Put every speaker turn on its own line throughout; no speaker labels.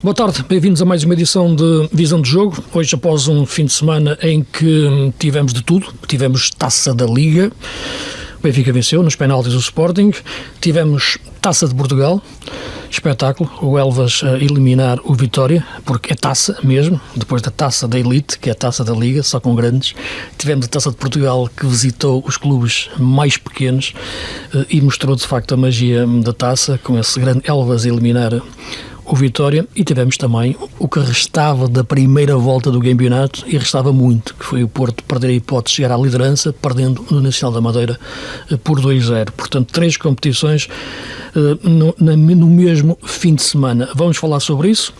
Boa tarde, bem-vindos a mais uma edição de Visão de Jogo. Hoje, após um fim de semana em que tivemos de tudo, tivemos Taça da Liga, o Benfica venceu nos penaltis o Sporting, tivemos Taça de Portugal, espetáculo, o Elvas a eliminar o Vitória, porque é taça mesmo, depois da Taça da Elite, que é a Taça da Liga, só com grandes. Tivemos a Taça de Portugal, que visitou os clubes mais pequenos e mostrou de facto a magia da taça, com esse grande Elvas a eliminar o Vitória. E tivemos também o que restava da primeira volta do campeonato, e restava muito, que foi o Porto perder a hipótese de chegar à liderança, perdendo no Nacional da Madeira por 2-0. Portanto, 3 competições no mesmo fim de semana. Vamos falar sobre isso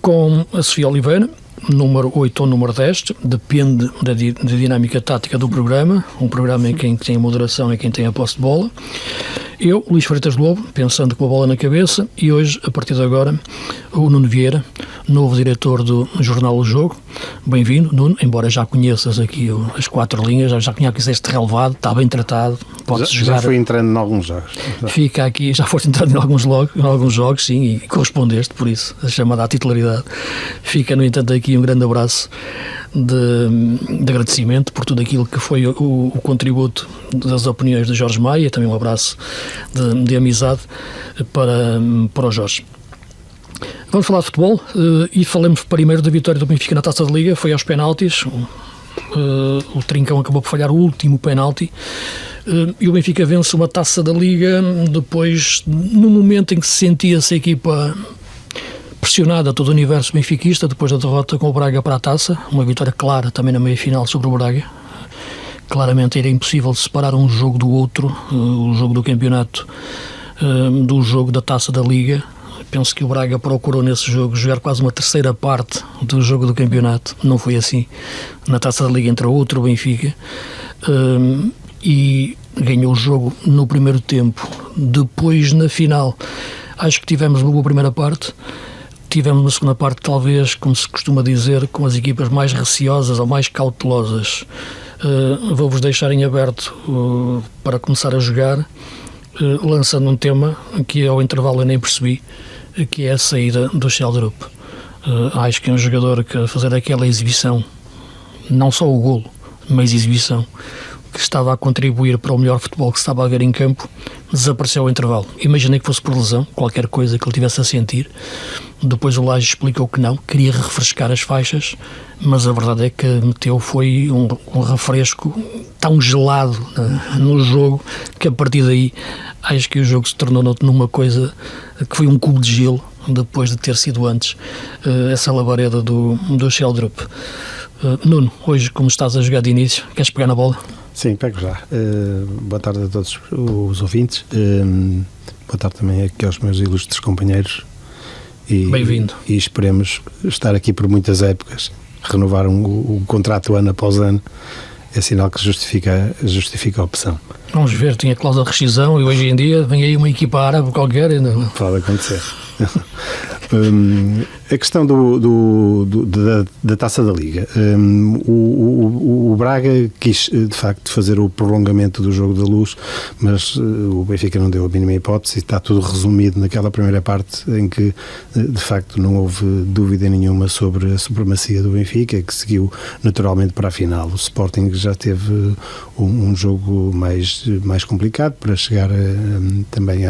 com a Sofia Oliveira, número 8 ou número 10, depende da dinâmica tática do programa, um programa em quem tem a moderação e quem tem a posse de bola. Eu, Luís Freitas Lobo, pensando com a bola na cabeça, e hoje, a partir de agora, o Nuno Vieira, novo diretor do Jornal O Jogo. Bem-vindo, Nuno, embora já conheças aqui as 4 linhas, já conheces este relevado, está bem tratado, pode-se jogar.
Já fui entrando em alguns jogos.
Fica aqui, já foste entrando em alguns jogos, sim, e correspondeste, por isso, a chamada à titularidade. Fica, no entanto, aqui um grande abraço de agradecimento por tudo aquilo que foi o contributo das opiniões de Jorge Maia, também um abraço de amizade para o Jorge. Vamos falar de futebol e falemos primeiro da vitória do Benfica na Taça da Liga. Foi aos penaltis, o Trincão acabou por falhar o último penalti e o Benfica vence uma Taça da Liga depois, no momento em que se sentia-se a equipa pressionada, todo o universo benfiquista, depois da derrota com o Braga para a Taça, uma vitória clara também na meia-final sobre o Braga. Claramente era impossível separar um jogo do outro, o jogo do campeonato do jogo da Taça da Liga. Penso que o Braga procurou nesse jogo jogar quase uma terceira parte do jogo do campeonato, não foi assim. Na Taça da Liga entrou outro Benfica e ganhou o jogo no primeiro tempo. Depois, na final, acho que tivemos uma boa primeira parte. Tivemos uma segunda parte, talvez, como se costuma dizer, com as equipas mais receosas ou mais cautelosas. Vou-vos deixar em aberto para começar a jogar, lançando um tema que ao intervalo eu nem percebi, que é a saída do Sheldrup. Acho que é um jogador que, a fazer aquela exibição, não só o golo, mas exibição, que estava a contribuir para o melhor futebol que se estava a ver em campo, desapareceu ao intervalo. Imaginei que fosse por lesão, qualquer coisa que ele tivesse a sentir. Depois o Laje explicou que não, queria refrescar as faixas, mas a verdade é que meteu foi um refresco tão gelado no jogo, que a partir daí acho que o jogo se tornou numa coisa que foi um cubo de gelo, depois de ter sido antes essa labareda do Sheldrup. Nuno, hoje, como estás a jogar de início, queres pegar na bola?
Sim, pego já. Boa tarde a todos os ouvintes. Boa tarde também aqui aos meus ilustres companheiros.
Bem-vindo.
E esperemos estar aqui por muitas épocas. Renovar o contrato ano após ano é sinal que justifica a opção.
Vamos ver, tinha cláusula de rescisão e hoje em dia vem aí uma equipa árabe qualquer.
Pode acontecer. A questão da Taça da Liga. O Braga quis, de facto, fazer o prolongamento do jogo da Luz, mas o Benfica não deu a mínima hipótese e está tudo resumido naquela primeira parte em que, de facto, não houve dúvida nenhuma sobre a supremacia do Benfica, que seguiu naturalmente para a final. O Sporting já teve um jogo mais complicado para chegar também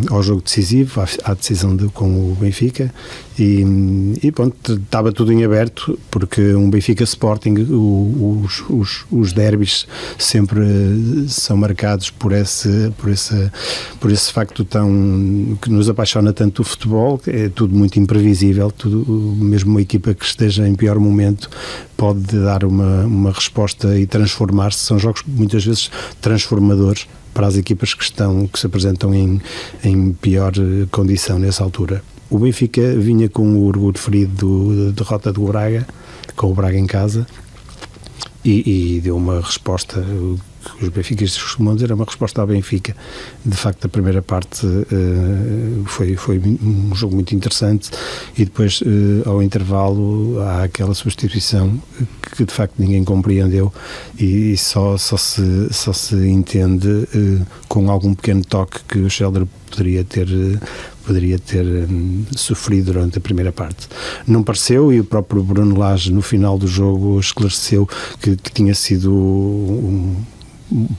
ao jogo decisivo, à decisão com o Benfica e pronto, estava tudo em aberto, porque um Benfica Sporting, os derbys sempre são marcados por esse facto que nos apaixona tanto o futebol. É tudo muito imprevisível, mesmo uma equipa que esteja em pior momento pode dar uma resposta e transformar-se. São jogos muitas vezes transformadores para as equipas que se apresentam em pior condição nessa altura. O Benfica vinha com o orgulho ferido da derrota do Braga, com o Braga em casa, e deu uma resposta que os benfiquistas costumam dizer, é uma resposta ao Benfica. De facto, a primeira parte foi um jogo muito interessante, e depois, ao intervalo, há aquela substituição que de facto ninguém compreendeu, e só se entende com algum pequeno toque que o Sheldrup poderia ter sofrido durante a primeira parte. Não pareceu, e o próprio Bruno Lage no final do jogo esclareceu que tinha sido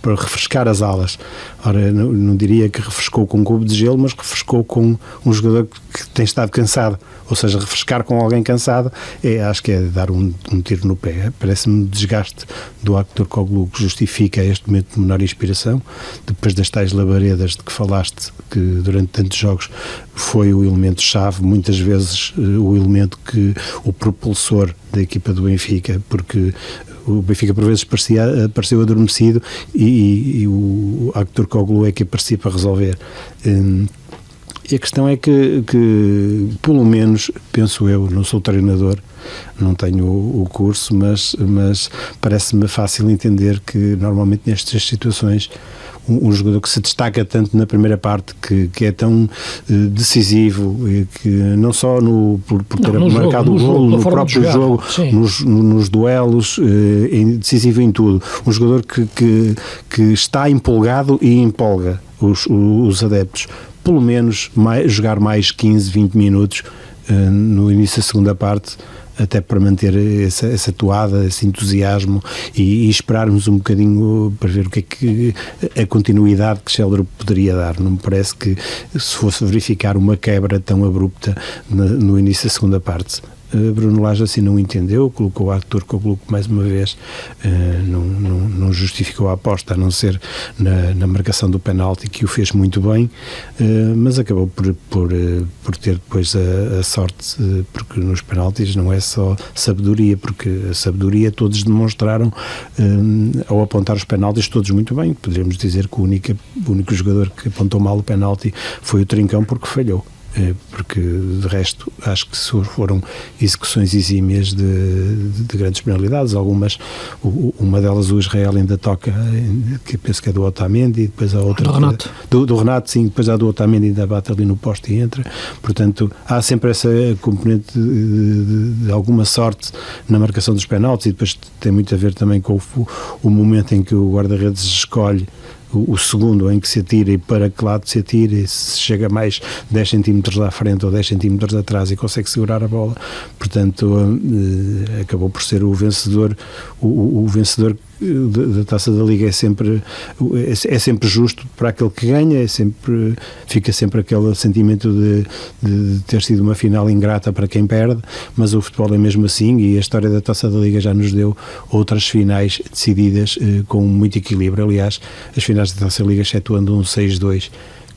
para refrescar as alas. Ora, não diria que refrescou com um cubo de gelo, mas refrescou com um jogador que tem estado cansado. Ou seja, refrescar com alguém cansado acho que é dar um tiro no pé. Parece-me um desgaste do Aktürkoğlu que justifica este momento de menor inspiração, depois das tais labaredas de que falaste, que durante tantos jogos foi o elemento-chave, muitas vezes o elemento o propulsor da equipa do Benfica, porque o Benfica por vezes pareceu adormecido e o Aktürkoğlu é que aparecia para resolver. E a questão é que, pelo menos, penso eu, não sou treinador, não tenho o curso, mas parece-me fácil entender que normalmente nestas situações um jogador que se destaca tanto na primeira parte, que é tão decisivo, e que não só por ter marcado o golo, no próprio jogo, nos duelos, decisivo em tudo. Um jogador que está empolgado e empolga os adeptos. Pelo menos jogar mais 15, 20 minutos no início da segunda parte, até para manter essa toada, esse entusiasmo e esperarmos um bocadinho para ver o que é que a continuidade que Sheldon poderia dar. Não me parece que se fosse verificar uma quebra tão abrupta no início da segunda parte. Bruno Lage assim não entendeu, colocou o Aktürkoğlu mais uma vez, não justificou a aposta, a não ser na marcação do penalti, que o fez muito bem, mas acabou por ter depois a sorte, porque nos penaltis não é só sabedoria, porque a sabedoria todos demonstraram ao apontar os penaltis, todos muito bem. Poderíamos dizer que o único jogador que apontou mal o penalti foi o Trincão, porque falhou. Porque de resto acho que foram execuções exímias de grandes penalidades, algumas, uma delas o Israel ainda toca, que penso que é do Otamendi, e depois a outra
do Renato,
do Renato, sim, depois a do Otamendi ainda bate ali no poste e entra. Portanto, há sempre essa componente de alguma sorte na marcação dos penaltis, e depois tem muito a ver também com o momento em que o guarda-redes escolhe o segundo em que se atira e para que lado se atira, e se chega mais 10 centímetros à frente ou 10 centímetros atrás e consegue segurar a bola. Portanto, acabou por ser o vencedor. O vencedor da Taça da Liga é sempre justo para aquele que ganha, fica sempre aquele sentimento de ter sido uma final ingrata para quem perde, mas o futebol é mesmo assim, e a história da Taça da Liga já nos deu outras finais decididas com muito equilíbrio. Aliás, as finais da Taça da Liga, excetuando um 6-2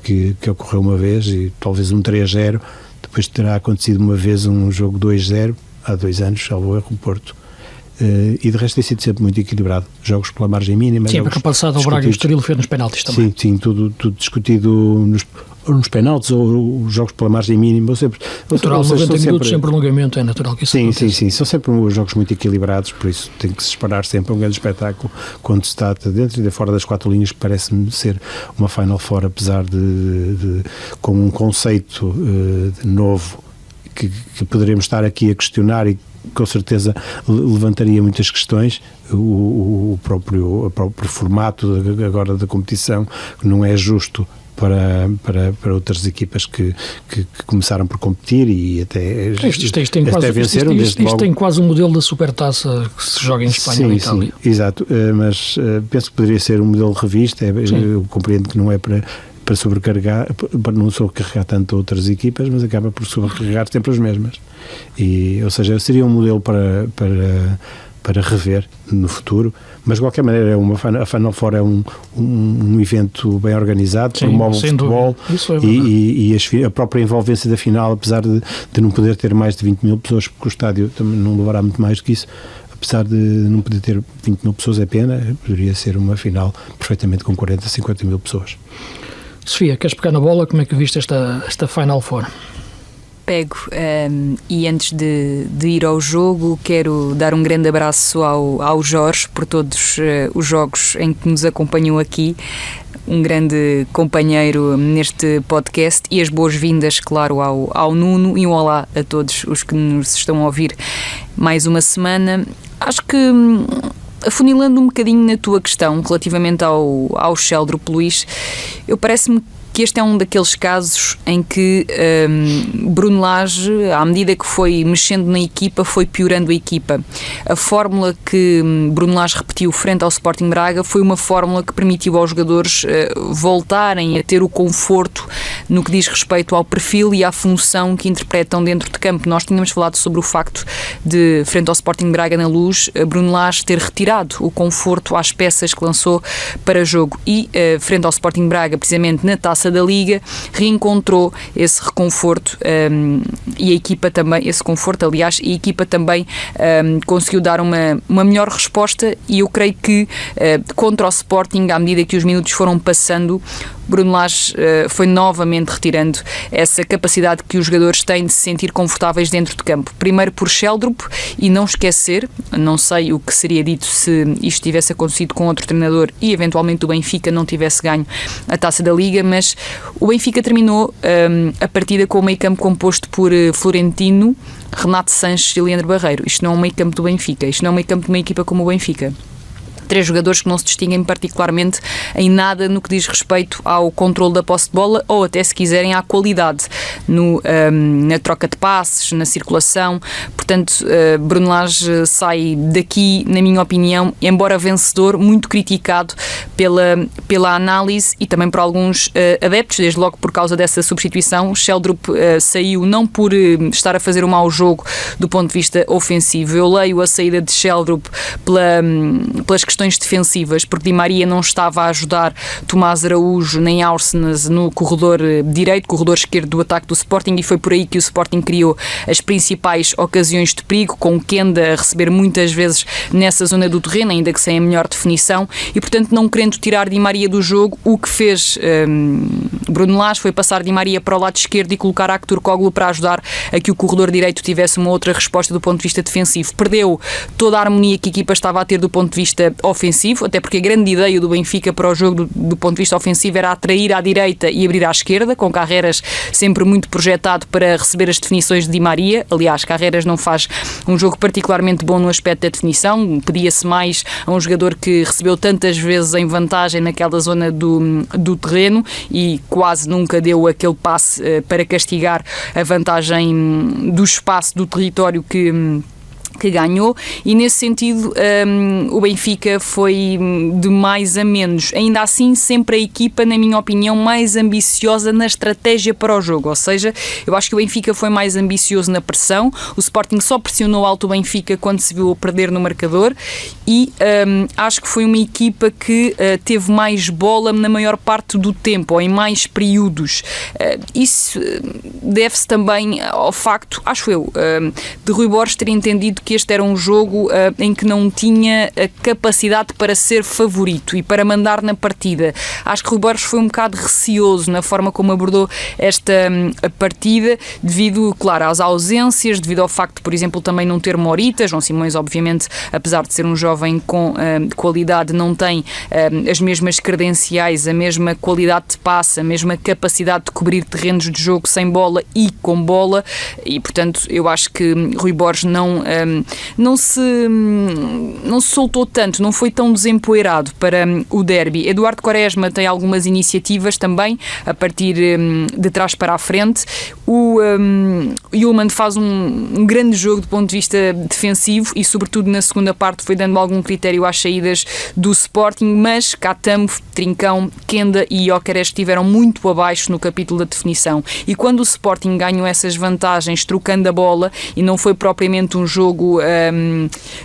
que ocorreu uma vez, e talvez um 3-0, depois terá acontecido uma vez um jogo 2-0 há 2 anos, salvo erro, o Porto. E de resto tem sido sempre muito equilibrado, jogos pela margem mínima.
Sim, porque passado o Braga e o Estoril fez nos penaltis também.
Sim, tudo discutido nos penaltis, ou os jogos pela margem mínima, ou sempre...
Natural, 90 minutos sem prolongamento, é natural que isso aconteça.
Sim, são sempre jogos muito equilibrados, por isso tem que se esperar sempre um grande espetáculo quando se está dentro e fora das 4 linhas, que parece-me ser uma Final Four, apesar de com um conceito novo que poderemos estar aqui a questionar, e com certeza levantaria muitas questões. O próprio formato agora da competição não é justo para outras equipas que começaram por competir e até venceram.
Isto tem quase um modelo da Supertaça que se joga em Espanha e Itália.
Sim, exato, mas penso que poderia ser um modelo revista. Eu compreendo que não é para sobrecarregar, para não sobrecarregar tanto outras equipas, mas acaba por sobrecarregar sempre as mesmas. Ou seja, seria um modelo para rever no futuro, mas de qualquer maneira a Final Four é um evento bem organizado, promove o futebol e a própria envolvência da final, apesar de não poder ter mais de 20 mil pessoas, porque o estádio também não levará muito mais do que isso. Apesar de não poder ter 20 mil pessoas, é pena, poderia ser uma final perfeitamente com 40, 50 mil pessoas.
Sofia, queres pegar na bola? Como é que viste esta Final Four?
Pego, e antes de ir ao jogo, quero dar um grande abraço ao Jorge por todos os jogos em que nos acompanhou aqui, um grande companheiro neste podcast, e as boas-vindas, claro, ao Nuno, e um olá a todos os que nos estão a ouvir mais uma semana. Acho que, afunilando um bocadinho na tua questão relativamente ao Sheldon Luís, parece-me que este é um daqueles casos em que Bruno Lage, à medida que foi mexendo na equipa, foi piorando a equipa. A fórmula que Bruno Lage repetiu frente ao Sporting Braga foi uma fórmula que permitiu aos jogadores voltarem a ter o conforto no que diz respeito ao perfil e à função que interpretam dentro de campo. Nós tínhamos falado sobre o facto de, frente ao Sporting Braga na Luz, Bruno Lage ter retirado o conforto às peças que lançou para jogo e, frente ao Sporting Braga, precisamente na Taça da Liga, reencontrou esse reconforto e a equipa também, esse conforto, aliás, e a equipa também conseguiu dar uma melhor resposta, e eu creio que contra o Sporting, à medida que os minutos foram passando, Bruno Lage foi novamente retirando essa capacidade que os jogadores têm de se sentir confortáveis dentro de campo. Primeiro por Sheldrup, e não esquecer, não sei o que seria dito se isto tivesse acontecido com outro treinador e eventualmente o Benfica não tivesse ganho a Taça da Liga, mas o Benfica terminou a partida com o meio campo composto por Florentino, Renato Sanches e Leandro Barreiro. Isto não é um meio campo do Benfica, isto não é um meio campo de uma equipa como o Benfica. 3 jogadores que não se distinguem particularmente em nada no que diz respeito ao controle da posse de bola, ou até, se quiserem, à qualidade na troca de passes, na circulação. Portanto, Bruno Lage sai daqui, na minha opinião, embora vencedor, muito criticado pela análise e também por alguns adeptos, desde logo por causa dessa substituição. Sheldrup saiu não por estar a fazer um mau jogo do ponto de vista ofensivo. Eu leio a saída de Sheldrup pelas questões defensivas, porque Di Maria não estava a ajudar Tomás Araújo nem Ársenas no corredor direito, corredor esquerdo do ataque do Sporting, e foi por aí que o Sporting criou as principais ocasiões de perigo, com o Kenda a receber muitas vezes nessa zona do terreno, ainda que sem a melhor definição, e portanto, não querendo tirar Di Maria do jogo, o que fez Bruno Lage foi passar Di Maria para o lado esquerdo e colocar Aktürkoğlu para ajudar a que o corredor direito tivesse uma outra resposta do ponto de vista defensivo. Perdeu toda a harmonia que a equipa estava a ter do ponto de vista ofensivo, até porque a grande ideia do Benfica para o jogo do ponto de vista ofensivo era atrair à direita e abrir à esquerda, com Carreras sempre muito projetado para receber as definições de Di Maria. Aliás, Carreras não faz um jogo particularmente bom no aspecto da definição, pedia-se mais a um jogador que recebeu tantas vezes em vantagem naquela zona do terreno e quase nunca deu aquele passe para castigar a vantagem do espaço, do território que ganhou, e nesse sentido o Benfica foi de mais a menos. Ainda assim, sempre a equipa, na minha opinião, mais ambiciosa na estratégia para o jogo, ou seja, eu acho que o Benfica foi mais ambicioso na pressão. O Sporting só pressionou alto o Benfica quando se viu a perder no marcador, e acho que foi uma equipa que teve mais bola na maior parte do tempo, ou em mais períodos. Isso deve-se também ao facto, acho eu, de Rui Borges ter entendido que este era um jogo em que não tinha a capacidade para ser favorito e para mandar na partida. Acho que Rui Borges foi um bocado receoso na forma como abordou esta partida, devido, claro, às ausências, devido ao facto de, por exemplo, também não ter Morita. João Simões, obviamente, apesar de ser um jovem com qualidade, não tem as mesmas credenciais, a mesma qualidade de passe, a mesma capacidade de cobrir terrenos de jogo sem bola e com bola, e, portanto, eu acho que Rui Borges não se soltou tanto, não foi tão desempoeirado para o derby. Eduardo Quaresma tem algumas iniciativas também a partir de trás para a frente. O Yulman faz um grande jogo do ponto de vista defensivo e, sobretudo na segunda parte, foi dando algum critério às saídas do Sporting, mas Catamo, Trincão, Kenda e Gyökeres estiveram muito abaixo no capítulo da definição, e quando o Sporting ganhou essas vantagens trocando a bola, e não foi propriamente um jogo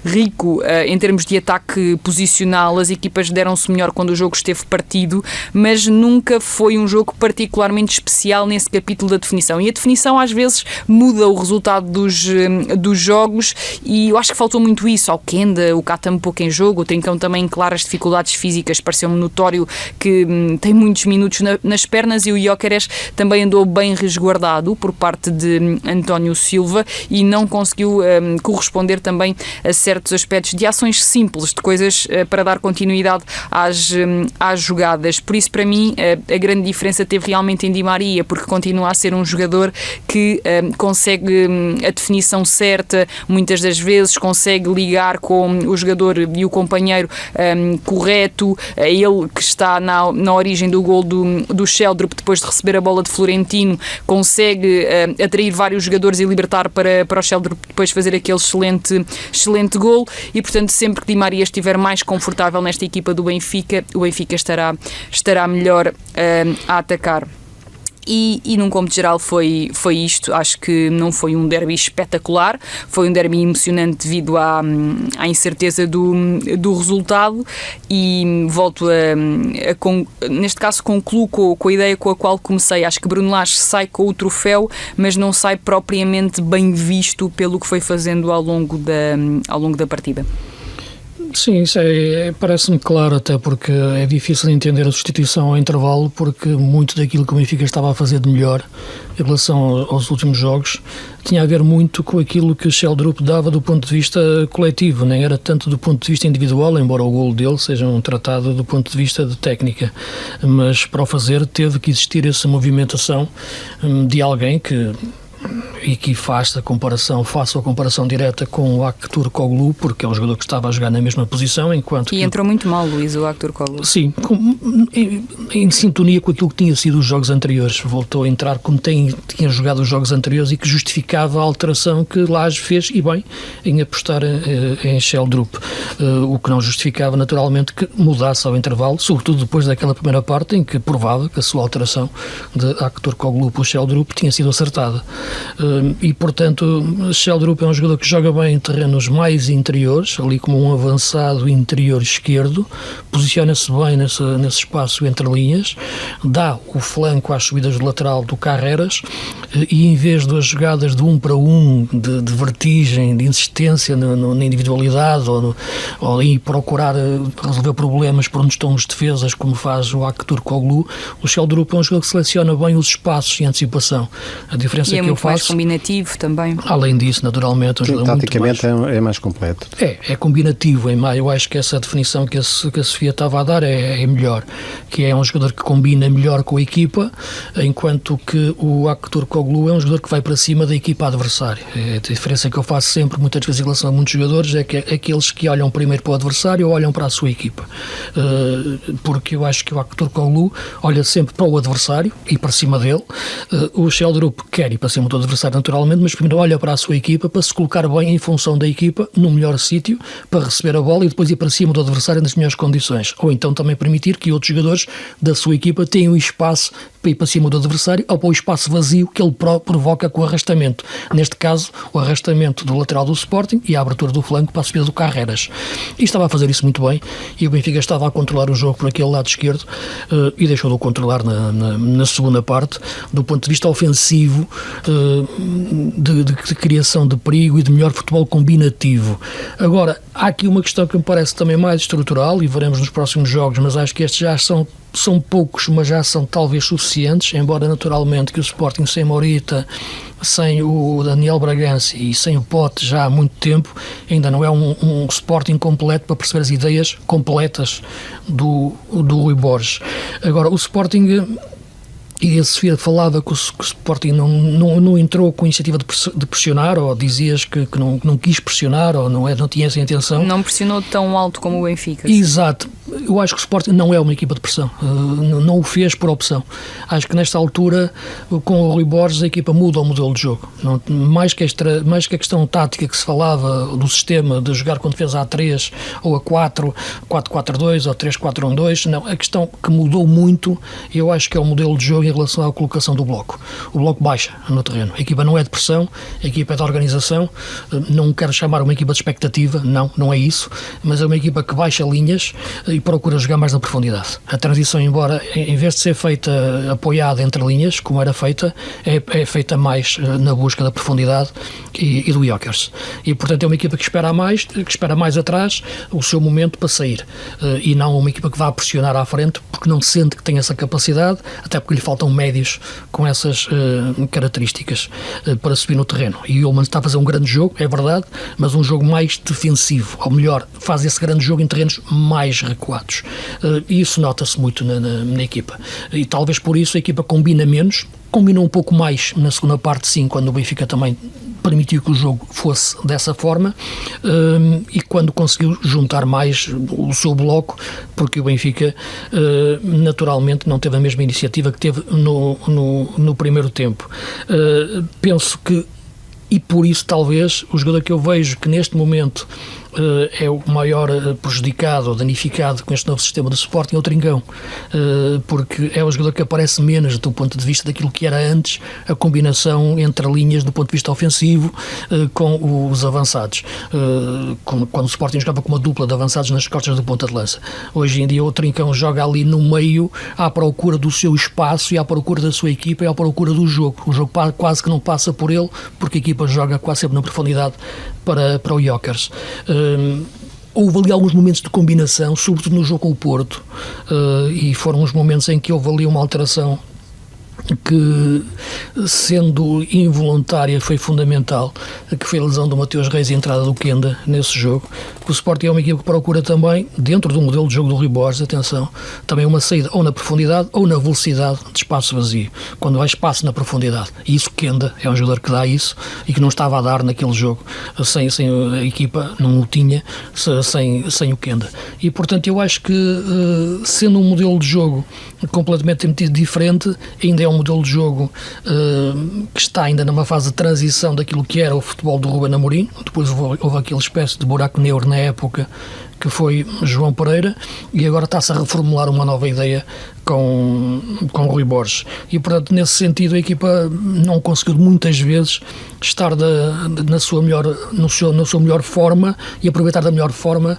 rico em termos de ataque posicional, as equipas deram-se melhor quando o jogo esteve partido, mas nunca foi um jogo particularmente especial nesse capítulo da definição, e a definição às vezes muda o resultado dos jogos, e eu acho que faltou muito isso ao Kenda. O Catamo pouco em jogo, o Trincão também claras dificuldades físicas, pareceu-me notório que tem muitos minutos nas pernas, e o Gyökeres também andou bem resguardado por parte de António Silva e não conseguiu corresponder também a certos aspectos de ações simples, de coisas para dar continuidade às jogadas. Por isso, para mim, a grande diferença teve realmente em Di Maria, porque continua a ser um jogador que consegue a definição certa, muitas das vezes consegue ligar com o jogador e o companheiro correto, ele que está na origem do gol do Sheldrup, depois de receber a bola de Florentino, consegue atrair vários jogadores e libertar para o Sheldrup depois fazer aquele excelente gol, e portanto sempre que Di Maria estiver mais confortável nesta equipa do Benfica, o Benfica estará melhor a atacar. E num cômputo geral foi isto. Acho que não foi um derby espetacular, foi um derby emocionante devido à incerteza do resultado, e volto neste caso concluo com a ideia com a qual comecei. Acho que Bruno Lage sai com o troféu, mas não sai propriamente bem visto pelo que foi fazendo ao longo da partida.
Sim, isso parece-me claro, até porque é difícil entender a substituição ao intervalo, porque muito daquilo que o Benfica estava a fazer de melhor em relação aos últimos jogos tinha a ver muito com aquilo que o Sheldrup dava do ponto de vista coletivo, nem era tanto do ponto de vista individual, embora o golo dele seja um tratado do ponto de vista de técnica, mas para o fazer teve que existir essa movimentação de alguém que... E que faça a comparação direta com o Aktürkoğlu, porque é um jogador que estava a jogar na mesma posição, enquanto...
E entrou muito mal, Luís, o Aktürkoğlu.
Sim, em sintonia com aquilo que tinha sido os jogos anteriores. Voltou a entrar como tinha jogado os jogos anteriores, e que justificava a alteração que Lage fez, e bem, em apostar em Sheldrup. O que não justificava, naturalmente, que mudasse ao intervalo, sobretudo depois daquela primeira parte em que provava que a sua alteração de Aktürkoğlu para o Sheldrup tinha sido acertada. E portanto Sheldrup é um jogador que joga bem em terrenos mais interiores, ali como um avançado interior esquerdo, posiciona-se bem nesse espaço entre linhas, dá o flanco às subidas do lateral do Carreras, e em vez das jogadas de 1 para 1, de vertigem, de insistência na individualidade, ou em procurar resolver problemas por onde estão os defesas, como faz o Aktürkoğlu, o Sheldrup é um jogador que seleciona bem os espaços em antecipação. A diferença que eu faço...
mais combinativo também.
Além disso, naturalmente,
taticamente é mais completo.
É combinativo. Eu acho que essa definição que a Sofia estava a dar é melhor, que é um jogador que combina melhor com a equipa, enquanto que o Aktürkoğlu é um jogador que vai para cima da equipa adversária. A diferença que eu faço sempre, muitas vezes, em relação a muitos jogadores, é que aqueles que olham primeiro para o adversário ou olham para a sua equipa. Porque eu acho que o Aktürkoğlu olha sempre para o adversário e para cima dele. O Sheldrup quer ir para cima do adversário, naturalmente, mas primeiro olha para a sua equipa para se colocar bem em função da equipa, no melhor sítio, para receber a bola e depois ir para cima do adversário nas melhores condições. Ou então também permitir que outros jogadores da sua equipa tenham espaço para ir para cima do adversário, ou para o espaço vazio que ele provoca com o arrastamento. Neste caso, o arrastamento do lateral do Sporting e a abertura do flanco para a subida do Carreras. E estava a fazer isso muito bem, e o Benfica estava a controlar o jogo por aquele lado esquerdo, e deixou de o controlar na segunda parte, do ponto de vista ofensivo, de criação de perigo e de melhor futebol combinativo. Agora, há aqui uma questão que me parece também mais estrutural, e veremos nos próximos jogos, mas acho que estes já são poucos, mas já são talvez suficientes, embora naturalmente que o Sporting sem Morita, sem o Daniel Bragança e sem o Pote já há muito tempo, ainda não é um Sporting completo para perceber as ideias completas do Rui Borges. Agora, o Sporting... E a Sofia falava que o Sporting não entrou com a iniciativa de pressionar, ou dizias que não quis pressionar, ou não tinha essa intenção.
Não pressionou tão alto como o Benfica.
Exato. Eu acho que o Sporting não é uma equipa de pressão. Não o fez por opção. Acho que nesta altura, com o Rui Borges, a equipa muda o modelo de jogo. Mais que a questão tática que se falava do sistema de jogar com defesa a 3 ou a 4, 4-4-2 ou 3-4-1-2, não. A questão que mudou muito, eu acho que é o modelo de jogo em relação à colocação do bloco. O bloco baixa no terreno. A equipa não é de pressão, a equipa é de organização. Não quero chamar uma equipa de expectativa, não é isso, mas é uma equipa que baixa linhas e procura jogar mais na profundidade. A transição, embora em vez de ser feita apoiada entre linhas, como era feita, é feita mais na busca da profundidade e do Jokers. E portanto é uma equipa que espera mais atrás o seu momento para sair, e não uma equipa que vá pressionar à frente porque não sente que tem essa capacidade, até porque lhe faltam médios com essas características para subir no terreno. E o Ullmann está a fazer um grande jogo, é verdade, mas um jogo mais defensivo, ou melhor, faz esse grande jogo em terrenos mais recuados. adequados. E isso nota-se muito na equipa. E talvez por isso a equipa combina menos, combinou um pouco mais na segunda parte, sim, quando o Benfica também permitiu que o jogo fosse dessa forma, e quando conseguiu juntar mais o seu bloco, porque o Benfica naturalmente não teve a mesma iniciativa que teve no primeiro tempo. Penso que, e por isso talvez o jogador que eu vejo que neste momento é o maior prejudicado ou danificado com este novo sistema de Sporting é o Trincão, porque é o jogador que aparece menos do ponto de vista daquilo que era antes a combinação entre linhas do ponto de vista ofensivo com os avançados, quando o Sporting jogava com uma dupla de avançados nas costas do ponta de lança. Hoje em dia o Trincão joga ali no meio à procura do seu espaço e à procura da sua equipa e à procura do jogo. O jogo quase que não passa por ele, porque a equipa joga quase sempre na profundidade para o Jokers. Houve ali alguns momentos de combinação, sobretudo no jogo com o Porto, e foram os momentos em que houve ali uma alteração que, sendo involuntária, foi fundamental, que foi a lesão do Mateus Reis e a entrada do Kenda nesse jogo. O Sporting é uma equipe que procura também, dentro do modelo de jogo do Rui Borges, atenção, também uma saída ou na profundidade ou na velocidade de espaço vazio, quando há espaço na profundidade. E isso, Kenda é um jogador que dá isso e que não estava a dar naquele jogo, sem a equipa não o tinha, sem o Kenda. E portanto eu acho que, sendo um modelo de jogo completamente diferente, ainda é um modelo de jogo que está ainda numa fase de transição daquilo que era o futebol do Ruben Amorim. Depois houve aquela espécie de buraco negro na época que foi João Pereira, e agora está-se a reformular uma nova ideia com Rui Borges. E portanto, nesse sentido, a equipa não conseguiu muitas vezes estar na sua melhor forma e aproveitar da melhor forma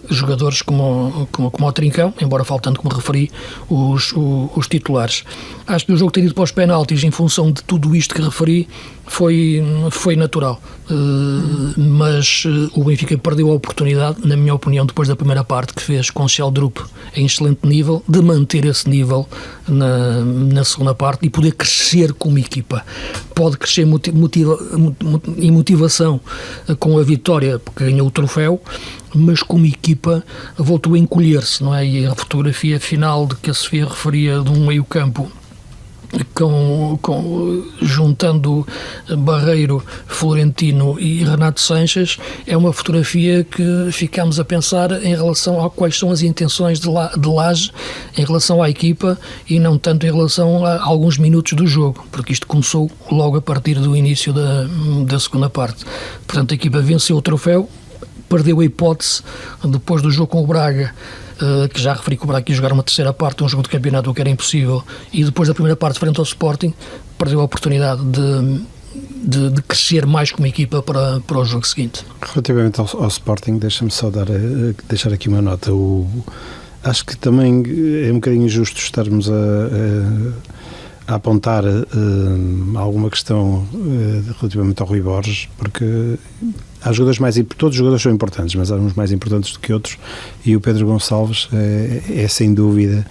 jogadores como o Trincão, embora faltando, como referi, os titulares. Acho que o jogo ter ido para os penaltis em função de tudo isto que referi foi natural, mas o Benfica perdeu a oportunidade, na minha opinião, depois da primeira parte que fez com o Sheldrup em excelente nível, de manter esse nível na segunda parte e poder crescer como equipa. Pode crescer em motivação com a vitória, porque ganhou o troféu, mas como equipa voltou a encolher-se, não é? E a fotografia final de que a Sofia referia de um meio-campo juntando Barreiro, Florentino e Renato Sanches, é uma fotografia que ficamos a pensar em relação a quais são as intenções de Lage em relação à equipa e não tanto em relação a alguns minutos do jogo, porque isto começou logo a partir do início da segunda parte. Portanto, a equipa venceu o troféu, perdeu a hipótese depois do jogo com o Braga, que já referi que o Braga quis jogar uma terceira parte, um jogo de campeonato que era impossível, e depois da primeira parte frente ao Sporting perdeu a oportunidade de crescer mais como equipa para o jogo seguinte.
Relativamente ao Sporting, deixa-me só deixar aqui uma nota. Acho que também é um bocadinho injusto estarmos a apontar alguma questão relativamente ao Rui Borges, porque há jogadores todos os jogadores são importantes, mas há uns mais importantes do que outros, e o Pedro Gonçalves é sem dúvida,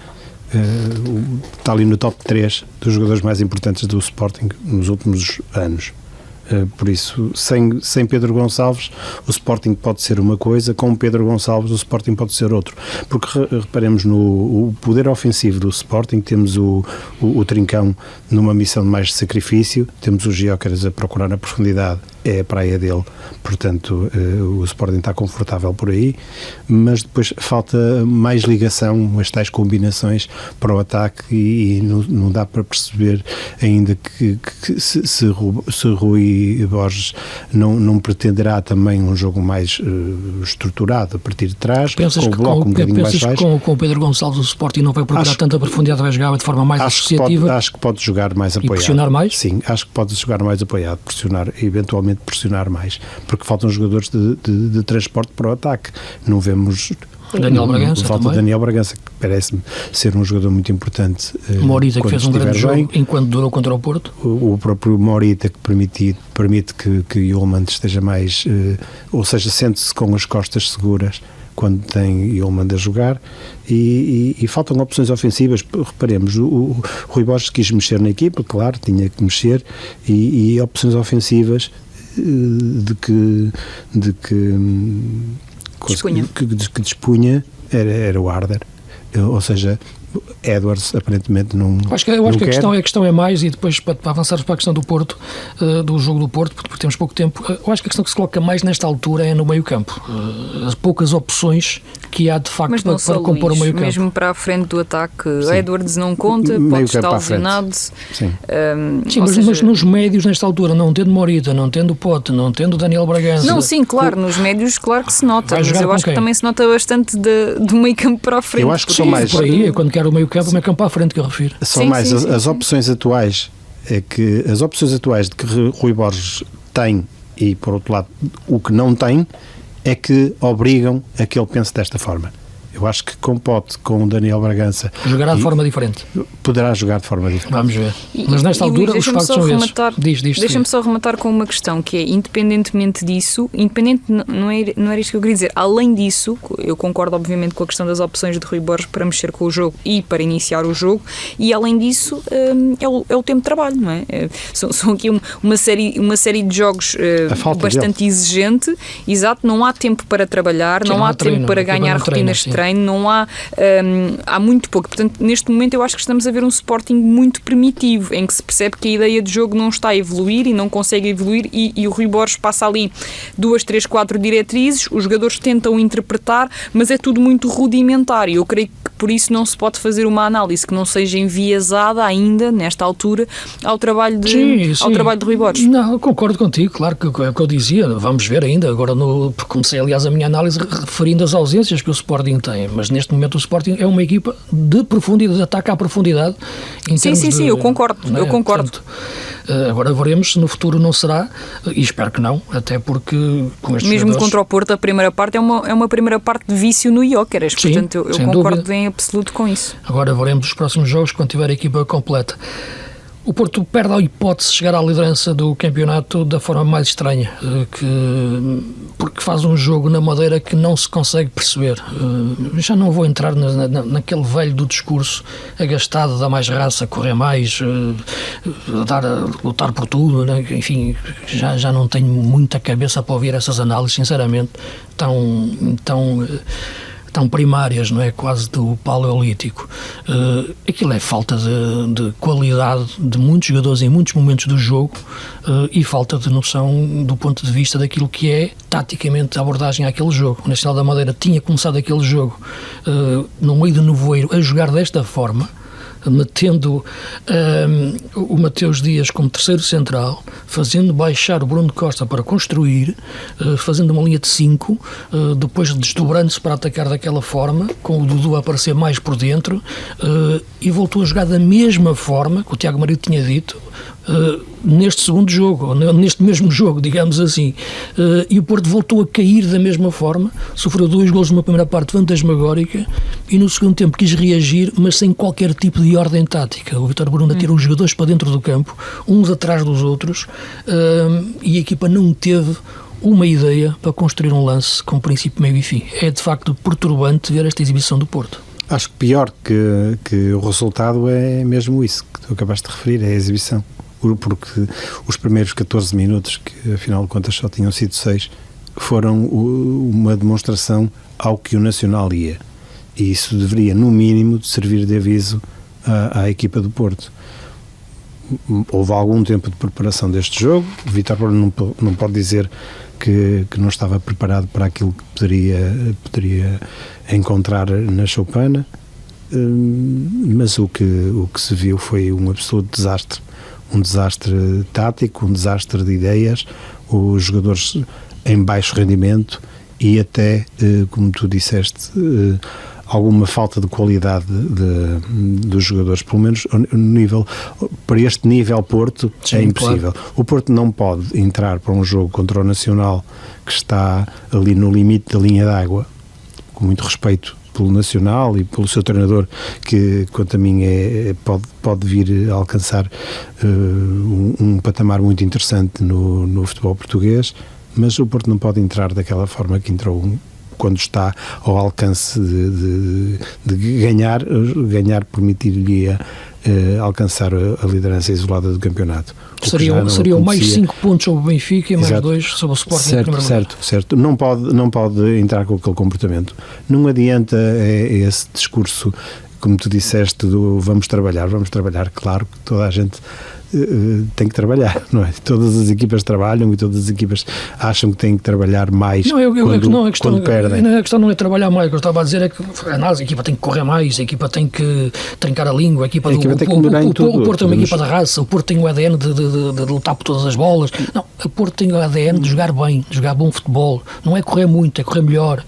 está ali no top 3 dos jogadores mais importantes do Sporting nos últimos anos. Por isso, sem Pedro Gonçalves, o Sporting pode ser uma coisa, com Pedro Gonçalves, o Sporting pode ser outro. Porque reparemos no poder ofensivo do Sporting, temos o Trincão numa missão de mais de sacrifício, temos os Gyökeres a procurar na profundidade, é a praia dele, portanto o Sporting está confortável por aí, mas depois falta mais ligação, as tais combinações para o ataque, e não dá para perceber ainda que se Rui Borges não pretenderá também um jogo mais estruturado a partir de trás,
pensas
com o bloco um bocadinho mais baixo. Com
o Pedro Gonçalves o Sporting não vai procurar tanta profundidade, vai jogar de forma mais associativa?
Acho que pode jogar mais apoiado. E
pressionar mais?
Sim, acho que pode jogar mais apoiado, eventualmente pressionar mais, porque faltam jogadores de transporte para o ataque. Não vemos
Daniel Bragança
falta
também.
Daniel Bragança, que parece-me ser um jogador muito importante.
Morita, que fez um grande jogo enquanto durou contra o Porto.
O próprio Morita, que permite que Yulman esteja mais, ou seja, sente-se com as costas seguras quando tem Yulman a jogar, e faltam opções ofensivas. Reparemos, o Rui Borges quis mexer na equipa, claro, tinha que mexer, e opções ofensivas de que dispunha, era o Arder, ou seja, Edwards aparentemente não.
Eu acho que a questão é mais, e depois para avançarmos para a questão do Porto, do jogo do Porto, porque temos pouco tempo, eu acho que a questão que se coloca mais nesta altura é no meio-campo. As poucas opções que há de facto para compor o meio-campo.
Mesmo para a frente do ataque, Edwards não conta, pode estar lesionado.
Sim,
mas nos médios nesta altura, não tendo Morita, não tendo Pote, não tendo Daniel Bragança.
Não, sim, claro, nos médios, claro que se nota, mas eu acho que também se nota bastante do meio-campo para a frente.
Eu acho que são mais.
Por aí, quando quero o meio-campo para a frente que eu refiro.
São mais as opções atuais, é que as opções atuais de que Rui Borges tem, e por outro lado o que não tem, é que obrigam a que ele pense desta forma. Eu acho que com Pote, com o Daniel Bragança,
jogará de forma diferente.
Poderá jogar de forma diferente.
Vamos ver. Mas nesta altura os factos são esses.
Deixa-me só rematar com uma questão, que é, independentemente disso, não era isto que eu queria dizer, além disso, eu concordo obviamente com a questão das opções de Rui Borges para mexer com o jogo e para iniciar o jogo, e além disso é o tempo de trabalho, não é? São aqui uma série de jogos bastante exigente, exato, não há tempo para trabalhar, não há tempo para ganhar rotinas de treino, não há muito pouco. Portanto, neste momento eu acho que estamos a ver um Sporting muito primitivo, em que se percebe que a ideia de jogo não está a evoluir e não consegue evoluir, e o Rui Borges passa ali 2, 3, 4 diretrizes, os jogadores tentam interpretar, mas é tudo muito rudimentar, e eu creio que por isso não se pode fazer uma análise que não seja enviesada ainda, nesta altura, ao trabalho de Rui Borges.
Não, concordo contigo, claro que é o que eu dizia, vamos ver ainda, agora comecei aliás a minha análise referindo as ausências que o Sporting tem, mas neste momento o Sporting é uma equipa de profundidade, de ataque à profundidade.
Sim, eu concordo.
Portanto, agora veremos se no futuro não será, e espero que não, até porque com estes
mesmo
jogadores...
contra o Porto, a primeira parte é uma primeira parte de vício no Jóqueres, portanto eu concordo dúvida. Em absoluto com isso.
Agora veremos os próximos jogos quando tiver a equipa completa. O Porto perde a hipótese de chegar à liderança do campeonato da forma mais estranha, porque faz um jogo na Madeira que não se consegue perceber. Já não vou entrar naquele velho do discurso agastado, dar mais raça, correr mais, lutar por tudo, né? Enfim, já não tenho muita cabeça para ouvir essas análises, sinceramente, tão primárias, não é? Quase do paleolítico. Aquilo é falta de qualidade de muitos jogadores em muitos momentos do jogo, e falta de noção do ponto de vista daquilo que é taticamente a abordagem àquele jogo. O Nacional da Madeira tinha começado aquele jogo no meio do nevoeiro a jogar desta forma, metendo o Mateus Dias como terceiro central, fazendo baixar o Bruno Costa para construir, fazendo uma linha de 5, depois desdobrando-se para atacar daquela forma, com o Dudu a aparecer mais por dentro, e voltou a jogar da mesma forma que o Tiago Marido tinha dito, neste segundo jogo, ou neste mesmo jogo, digamos assim, e o Porto voltou a cair da mesma forma, sofreu 2 golos numa primeira parte fantasmagórica, e no segundo tempo quis reagir, mas sem qualquer tipo de ordem tática. O Vítor Bruna tirou os jogadores para dentro do campo, uns atrás dos outros, e a equipa não teve uma ideia para construir um lance com princípio, meio e fim. É de facto perturbante ver esta exibição do Porto.
Acho que pior que o resultado é mesmo isso que tu acabaste de referir, é a exibição. Porque os primeiros 14 minutos, que afinal de contas só tinham sido 6, foram uma demonstração ao que o Nacional ia. E isso deveria, no mínimo, servir de aviso à equipa do Porto. Houve algum tempo de preparação deste jogo. O Vítor não pode dizer que não estava preparado para aquilo que poderia encontrar na Choupana, mas o que se viu foi um absoluto desastre. Um desastre tático, um desastre de ideias, os jogadores em baixo rendimento e até, como tu disseste, alguma falta de qualidade dos jogadores, pelo menos para este nível Porto. Sim, é impossível. Claro. O Porto não pode entrar para um jogo contra o Nacional que está ali no limite da linha d'água, com muito respeito pelo Nacional e pelo seu treinador, que quanto a mim pode vir a alcançar um patamar muito interessante no futebol português, mas o Porto não pode entrar daquela forma que entrou quando está ao alcance de ganhar permitir-lhe alcançar a liderança isolada do campeonato.
Seriam mais 5 pontos sobre o Benfica e mais 2 sobre o Sporting.
Certo. Não pode entrar com aquele comportamento. Não adianta esse discurso, como tu disseste, do vamos trabalhar. Claro que toda a gente tem que trabalhar, não é? Todas as equipas trabalham e todas as equipas acham que têm que trabalhar mais quando perdem.
A questão não é trabalhar mais, o que eu estava a dizer é que a equipa tem que correr mais, a equipa tem que trincar a língua, a equipa tem que melhorar em tudo. O Porto é uma equipa da raça, o Porto tem o ADN de lutar por todas as bolas. Não, o Porto tem o ADN de jogar bem, de jogar bom futebol. Não é correr muito, é correr melhor.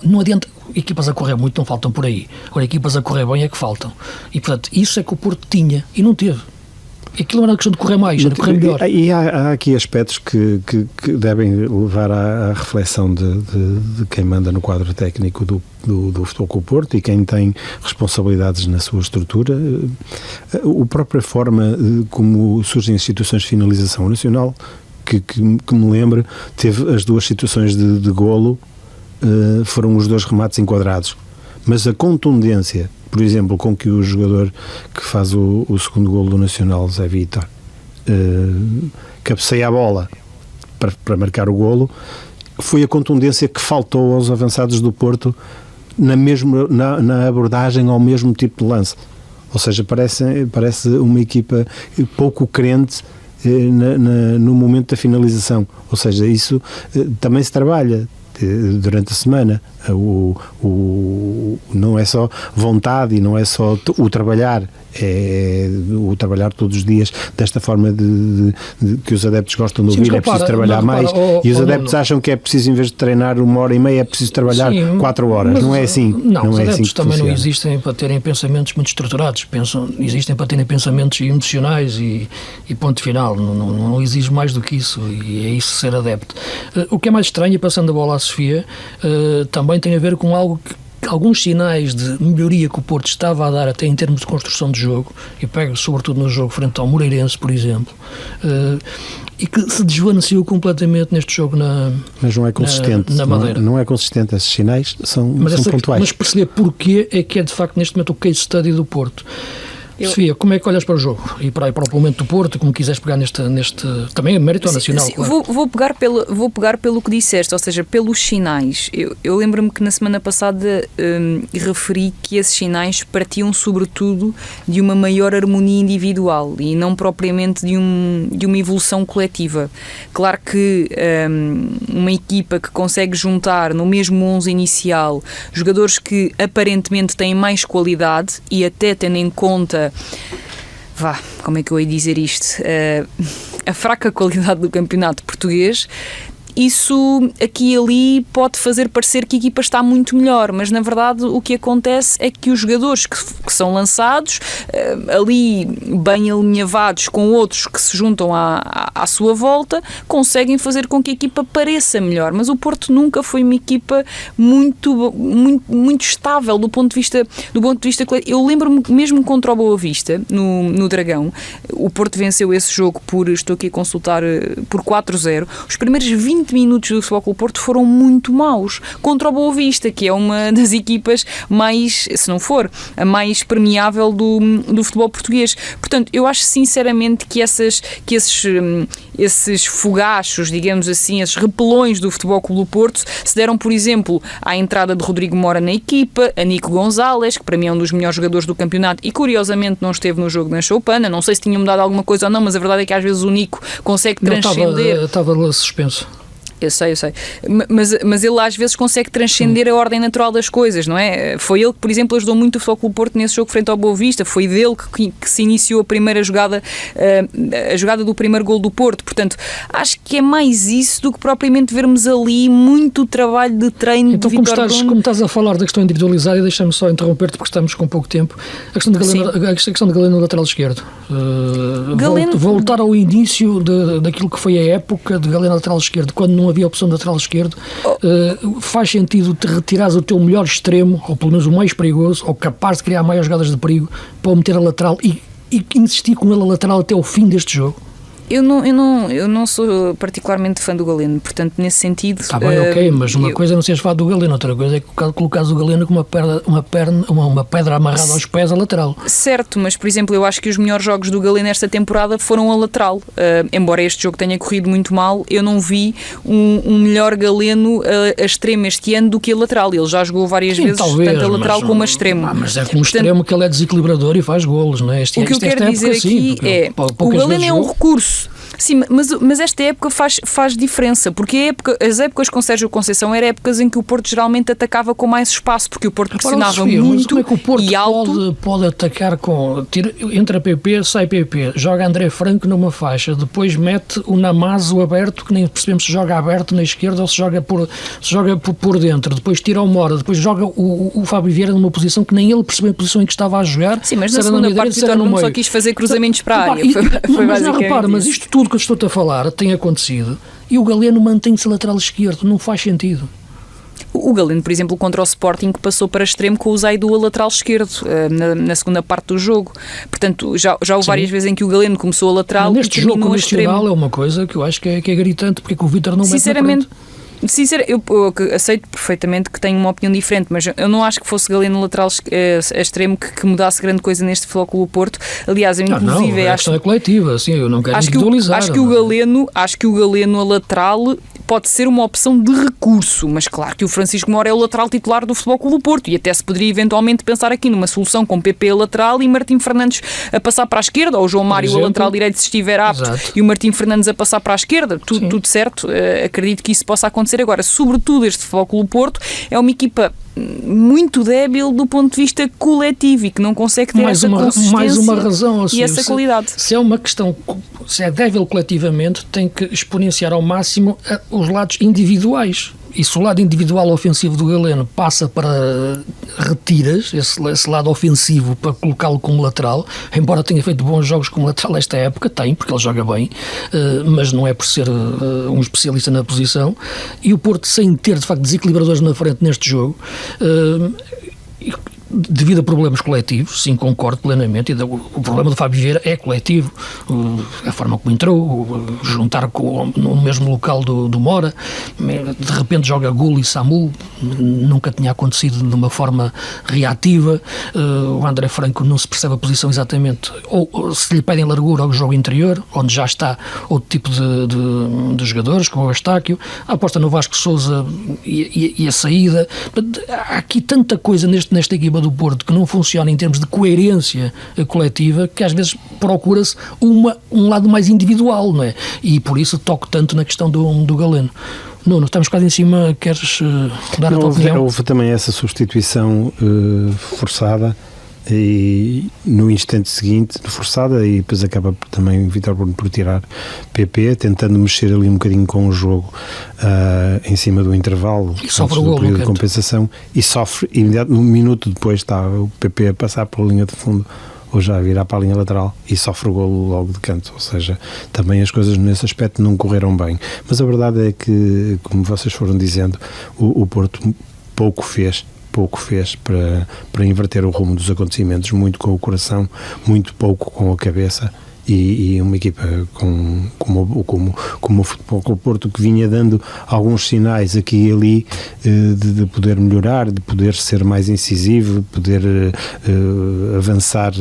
Não adianta. Equipas a correr muito não faltam por aí. Agora, equipas a correr bem é que faltam. E, portanto, isso é que o Porto tinha e não teve. Aquilo não era questão de correr mais, era correr melhor.
E há aqui aspectos que devem levar à reflexão de quem manda no quadro técnico do Futebol Clube do Porto e quem tem responsabilidades na sua estrutura. A própria forma como surgem as situações de finalização nacional, que me lembro, teve as 2 situações de golo, foram os 2 remates enquadrados, mas a contundência, por exemplo, com que o jogador que faz o segundo golo do Nacional, Zé Vítor, cabeceia a bola para marcar o golo, foi a contundência que faltou aos avançados do Porto na abordagem ao mesmo tipo de lance. Ou seja, parece uma equipa pouco crente no momento da finalização. Ou seja, isso também se trabalha durante a semana. Não é só vontade e não é só o trabalhar, é o trabalhar todos os dias desta forma de que os adeptos gostam de ouvir. É preciso trabalhar mais e os adeptos acham que é preciso, em vez de treinar 1h30, é preciso trabalhar 4 horas. Não é assim.
Não, os adeptos
assim
também não existem para terem pensamentos muito estruturados, existem para terem pensamentos emocionais e ponto final. Não exige mais do que isso, e é isso ser adepto. O que é mais estranho, passando a bola à Sofia, também tem a ver com alguns sinais de melhoria que o Porto estava a dar até em termos de construção de jogo, e pego sobretudo no jogo frente ao Moreirense, por exemplo, e que se desvaneceu completamente neste jogo
mas não é consistente,
na Madeira.
Não é consistente, esses sinais são pontuais.
Mas perceber porquê é que é de facto neste momento o case study do Porto. Sofia, como é que olhas para o jogo e para o momento do Porto, como quiseres pegar neste também é mérito nacional?
Sim, claro. Vou pegar pelo que disseste, ou seja, pelos sinais. Eu lembro-me que na semana passada referi que esses sinais partiam sobretudo de uma maior harmonia individual e não propriamente de uma evolução coletiva. Claro que uma equipa que consegue juntar no mesmo 11 inicial jogadores que aparentemente têm mais qualidade e até tendo em conta como é que eu ia dizer isto? A fraca qualidade do campeonato português, isso aqui e ali pode fazer parecer que a equipa está muito melhor, mas na verdade o que acontece é que os jogadores que são lançados ali bem alinhavados com outros que se juntam à sua volta, conseguem fazer com que a equipa pareça melhor, mas o Porto nunca foi uma equipa muito estável do ponto de vista eu lembro-me mesmo contra o Boa Vista no Dragão, o Porto venceu esse jogo estou aqui a consultar, por 4-0. Os primeiros 20 minutos do Futebol Clube do Porto foram muito maus contra o Boa Vista, que é uma das equipas mais, se não for, a mais permeável do futebol português. Portanto, eu acho sinceramente que esses fogachos, digamos assim, esses repelões do Futebol Clube do Porto se deram, por exemplo, à entrada de Rodrigo Mora na equipa, a Nico Gonzalez, que para mim é um dos melhores jogadores do campeonato e curiosamente não esteve no jogo na Choupana. Não sei se tinha mudado alguma coisa ou não, mas a verdade é que às vezes o Nico consegue transcender.
Estava suspenso.
Eu sei. Mas ele às vezes consegue transcender a ordem natural das coisas, não é? Foi ele que, por exemplo, ajudou muito o Futebol Clube do Porto nesse jogo frente ao Boa Vista. Foi dele que se iniciou a primeira jogada, a jogada do primeiro gol do Porto. Portanto, acho que é mais isso do que propriamente vermos ali muito trabalho de treino
então,
de Vítor Bruno.
Como estás a falar da questão individualizada, deixa-me só interromper-te porque estamos com pouco tempo. A questão de Galeno lateral esquerdo. Voltar ao início daquilo que foi a época de Galeno lateral esquerdo, quando não havia opção de lateral esquerdo, faz sentido te retirares o teu melhor extremo, ou pelo menos o mais perigoso, ou capaz de criar maiores jogadas de perigo, para o meter a lateral e insistir com ele a lateral até o fim deste jogo?
Eu não sou particularmente fã do Galeno, portanto, nesse sentido...
Está bem, ok, mas uma coisa é não seres fã do Galeno, outra coisa é que colocares o Galeno com uma pedra amarrada aos pés a lateral.
Certo, mas, por exemplo, eu acho que os melhores jogos do Galeno esta temporada foram a lateral. Embora este jogo tenha corrido muito mal, eu não vi um melhor Galeno a extremo este ano do que a lateral. Ele já jogou várias vezes,
talvez,
tanto a lateral como a extremo.
Mas é como extremo que ele é desequilibrador e faz golos, não é?
O que eu quero dizer aqui é, o Galeno é um recurso. Sim, mas esta época faz diferença, porque as épocas com Sérgio Conceição eram épocas em que o Porto geralmente atacava com mais espaço, porque o Porto pressionava muito
como é que o Porto
e alto.
Pode atacar entra PP, sai PP, joga André Franco numa faixa, depois mete o Namazo aberto, que nem percebemos se joga aberto na esquerda ou se joga por dentro, depois tira o Mora, depois joga o Fábio Vieira numa posição que nem ele percebeu a posição em que estava a jogar.
Sim, mas na segunda parte o Vitor Nuno só quis fazer cruzamentos para a área.
Mas isto tudo que eu estou a falar tem acontecido e o Galeno mantém-se lateral esquerdo, não faz sentido.
O Galeno, por exemplo, contra o Sporting, passou para extremo com o Zaidu a lateral esquerdo na segunda parte do jogo. Portanto, já houve várias vezes em que o Galeno começou a lateral e terminou a extremo.
Neste jogo é uma coisa que eu acho que é gritante, porque é que o Vítor não
sinceramente, eu aceito perfeitamente que tenho uma opinião diferente, mas eu não acho que fosse Galeno lateral extremo que mudasse grande coisa neste Futebol Clube do Porto. Aliás, eu inclusive
a questão é coletiva, assim, eu não quero individualizar.
Acho que o Galeno a lateral pode ser uma opção de recurso, mas claro que o Francisco Moura é o lateral titular do Futebol Clube do Porto e até se poderia eventualmente pensar aqui numa solução com PP a lateral e Martim Fernandes a passar para a esquerda, ou João Mário a lateral direito se estiver apto.
Exato.
E o Martim Fernandes a passar para a esquerda, tudo certo, acredito que isso possa acontecer agora. Sobretudo este Futebol Clube do Porto é uma equipa muito débil do ponto de vista coletivo e que não consegue ter essa consistência
mais uma razão, assim,
e essa qualidade.
Se é uma questão, se é débil coletivamente, tem que exponenciar ao máximo os lados individuais. E se o lado individual ofensivo do Galeno passa para retiras, esse lado ofensivo para colocá-lo como lateral, embora tenha feito bons jogos como lateral esta época, porque ele joga bem, mas não é por ser um especialista na posição, e o Porto sem ter de facto desequilibradores na frente neste jogo, devido a problemas coletivos, sim, concordo plenamente, e o problema do Fábio Vieira é coletivo, a forma como entrou, juntar no mesmo local do Mora, de repente joga Gulo e Samu, nunca tinha acontecido de uma forma reativa, o André Franco não se percebe a posição exatamente, ou se lhe pedem largura ao jogo interior, onde já está outro tipo de jogadores, como o Estáquio, a aposta no Vasco Sousa e a saída. Há aqui tanta coisa nesta equipa do Porto que não funciona em termos de coerência coletiva, que às vezes procura-se um lado mais individual, não é? E por isso toco tanto na questão do Galeno. Nuno, estamos quase em cima, queres dar a tua opinião?
Houve também essa substituição forçada e no instante seguinte forçada, e depois acaba também Vítor Bruno por tirar PP, tentando mexer ali um bocadinho com o jogo em cima do intervalo,
e sofre
do período de compensação, e sofre imediatamente, um minuto depois está o PP a passar pela linha de fundo ou já a virar para a linha lateral e sofre o golo logo de canto, ou seja, também as coisas nesse aspecto não correram bem, mas a verdade é que, como vocês foram dizendo, o Porto pouco fez para inverter o rumo dos acontecimentos, muito com o coração, muito pouco com a cabeça, e uma equipa como o Futebol Clube do Porto, que vinha dando alguns sinais aqui e ali de poder melhorar, de poder ser mais incisivo, de poder avançar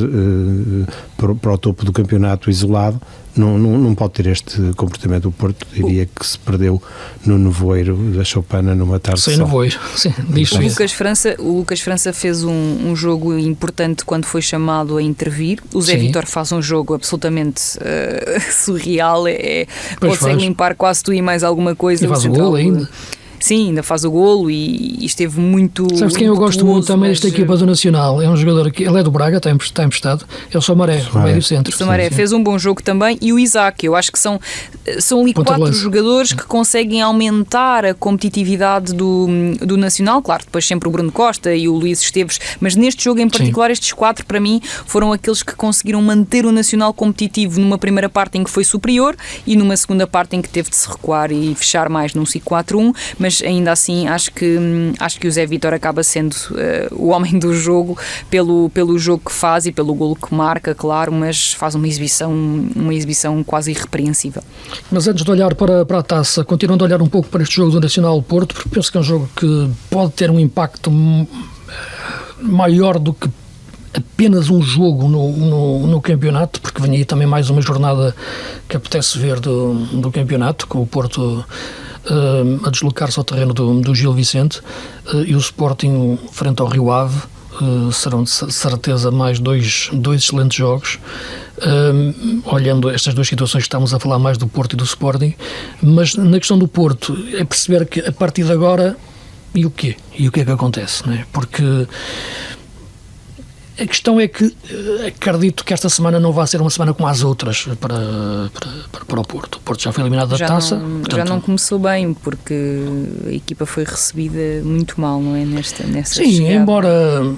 para o topo do campeonato isolado. Não pode ter este comportamento. O Porto diria que se perdeu no nevoeiro da Choupana numa tarde
sem nevoeiro, sim,
o Lucas França fez um jogo importante quando foi chamado a intervir. O Zé Vítor faz um jogo absolutamente surreal, consegue limpar quase tudo e mais alguma coisa.
E faz o gol ainda.
Sim, ainda faz o golo e esteve muito...
Sabes quem eu gosto muito também desta equipa do Nacional? É um jogador que ele é do Braga, está emprestado, é o Somaré, o médio centro.
O Somaré fez um bom jogo também, e o Isaac, eu acho que são ali quatro jogadores que conseguem aumentar a competitividade do Nacional. Claro, depois sempre o Bruno Costa e o Luís Esteves, mas neste jogo em particular, estes quatro para mim foram aqueles que conseguiram manter o Nacional competitivo numa primeira parte em que foi superior e numa segunda parte em que teve de se recuar e fechar mais num 5-4-1, mas mas ainda assim acho que o Zé Vítor acaba sendo o homem do jogo pelo jogo que faz e pelo golo que marca, claro, mas faz uma exibição quase irrepreensível.
Mas antes de olhar para a taça, continuando a olhar um pouco para este jogo do Nacional Porto, porque penso que é um jogo que pode ter um impacto maior do que apenas um jogo no campeonato, porque vem aí também mais uma jornada que apetece ver do campeonato, com o Porto a deslocar-se ao terreno do Gil Vicente, e o Sporting frente ao Rio Ave. Serão de certeza mais dois excelentes jogos. Olhando estas duas situações, estamos a falar mais do Porto e do Sporting, mas na questão do Porto é perceber que a partir de agora e o quê? E o que é que acontece, não é? Porque a questão é que acredito que esta semana não vai ser uma semana como as outras para o Porto. O Porto já foi eliminado da taça.
Já não começou bem, porque a equipa foi recebida muito mal, não é? Nessa
sim, chegada. Embora...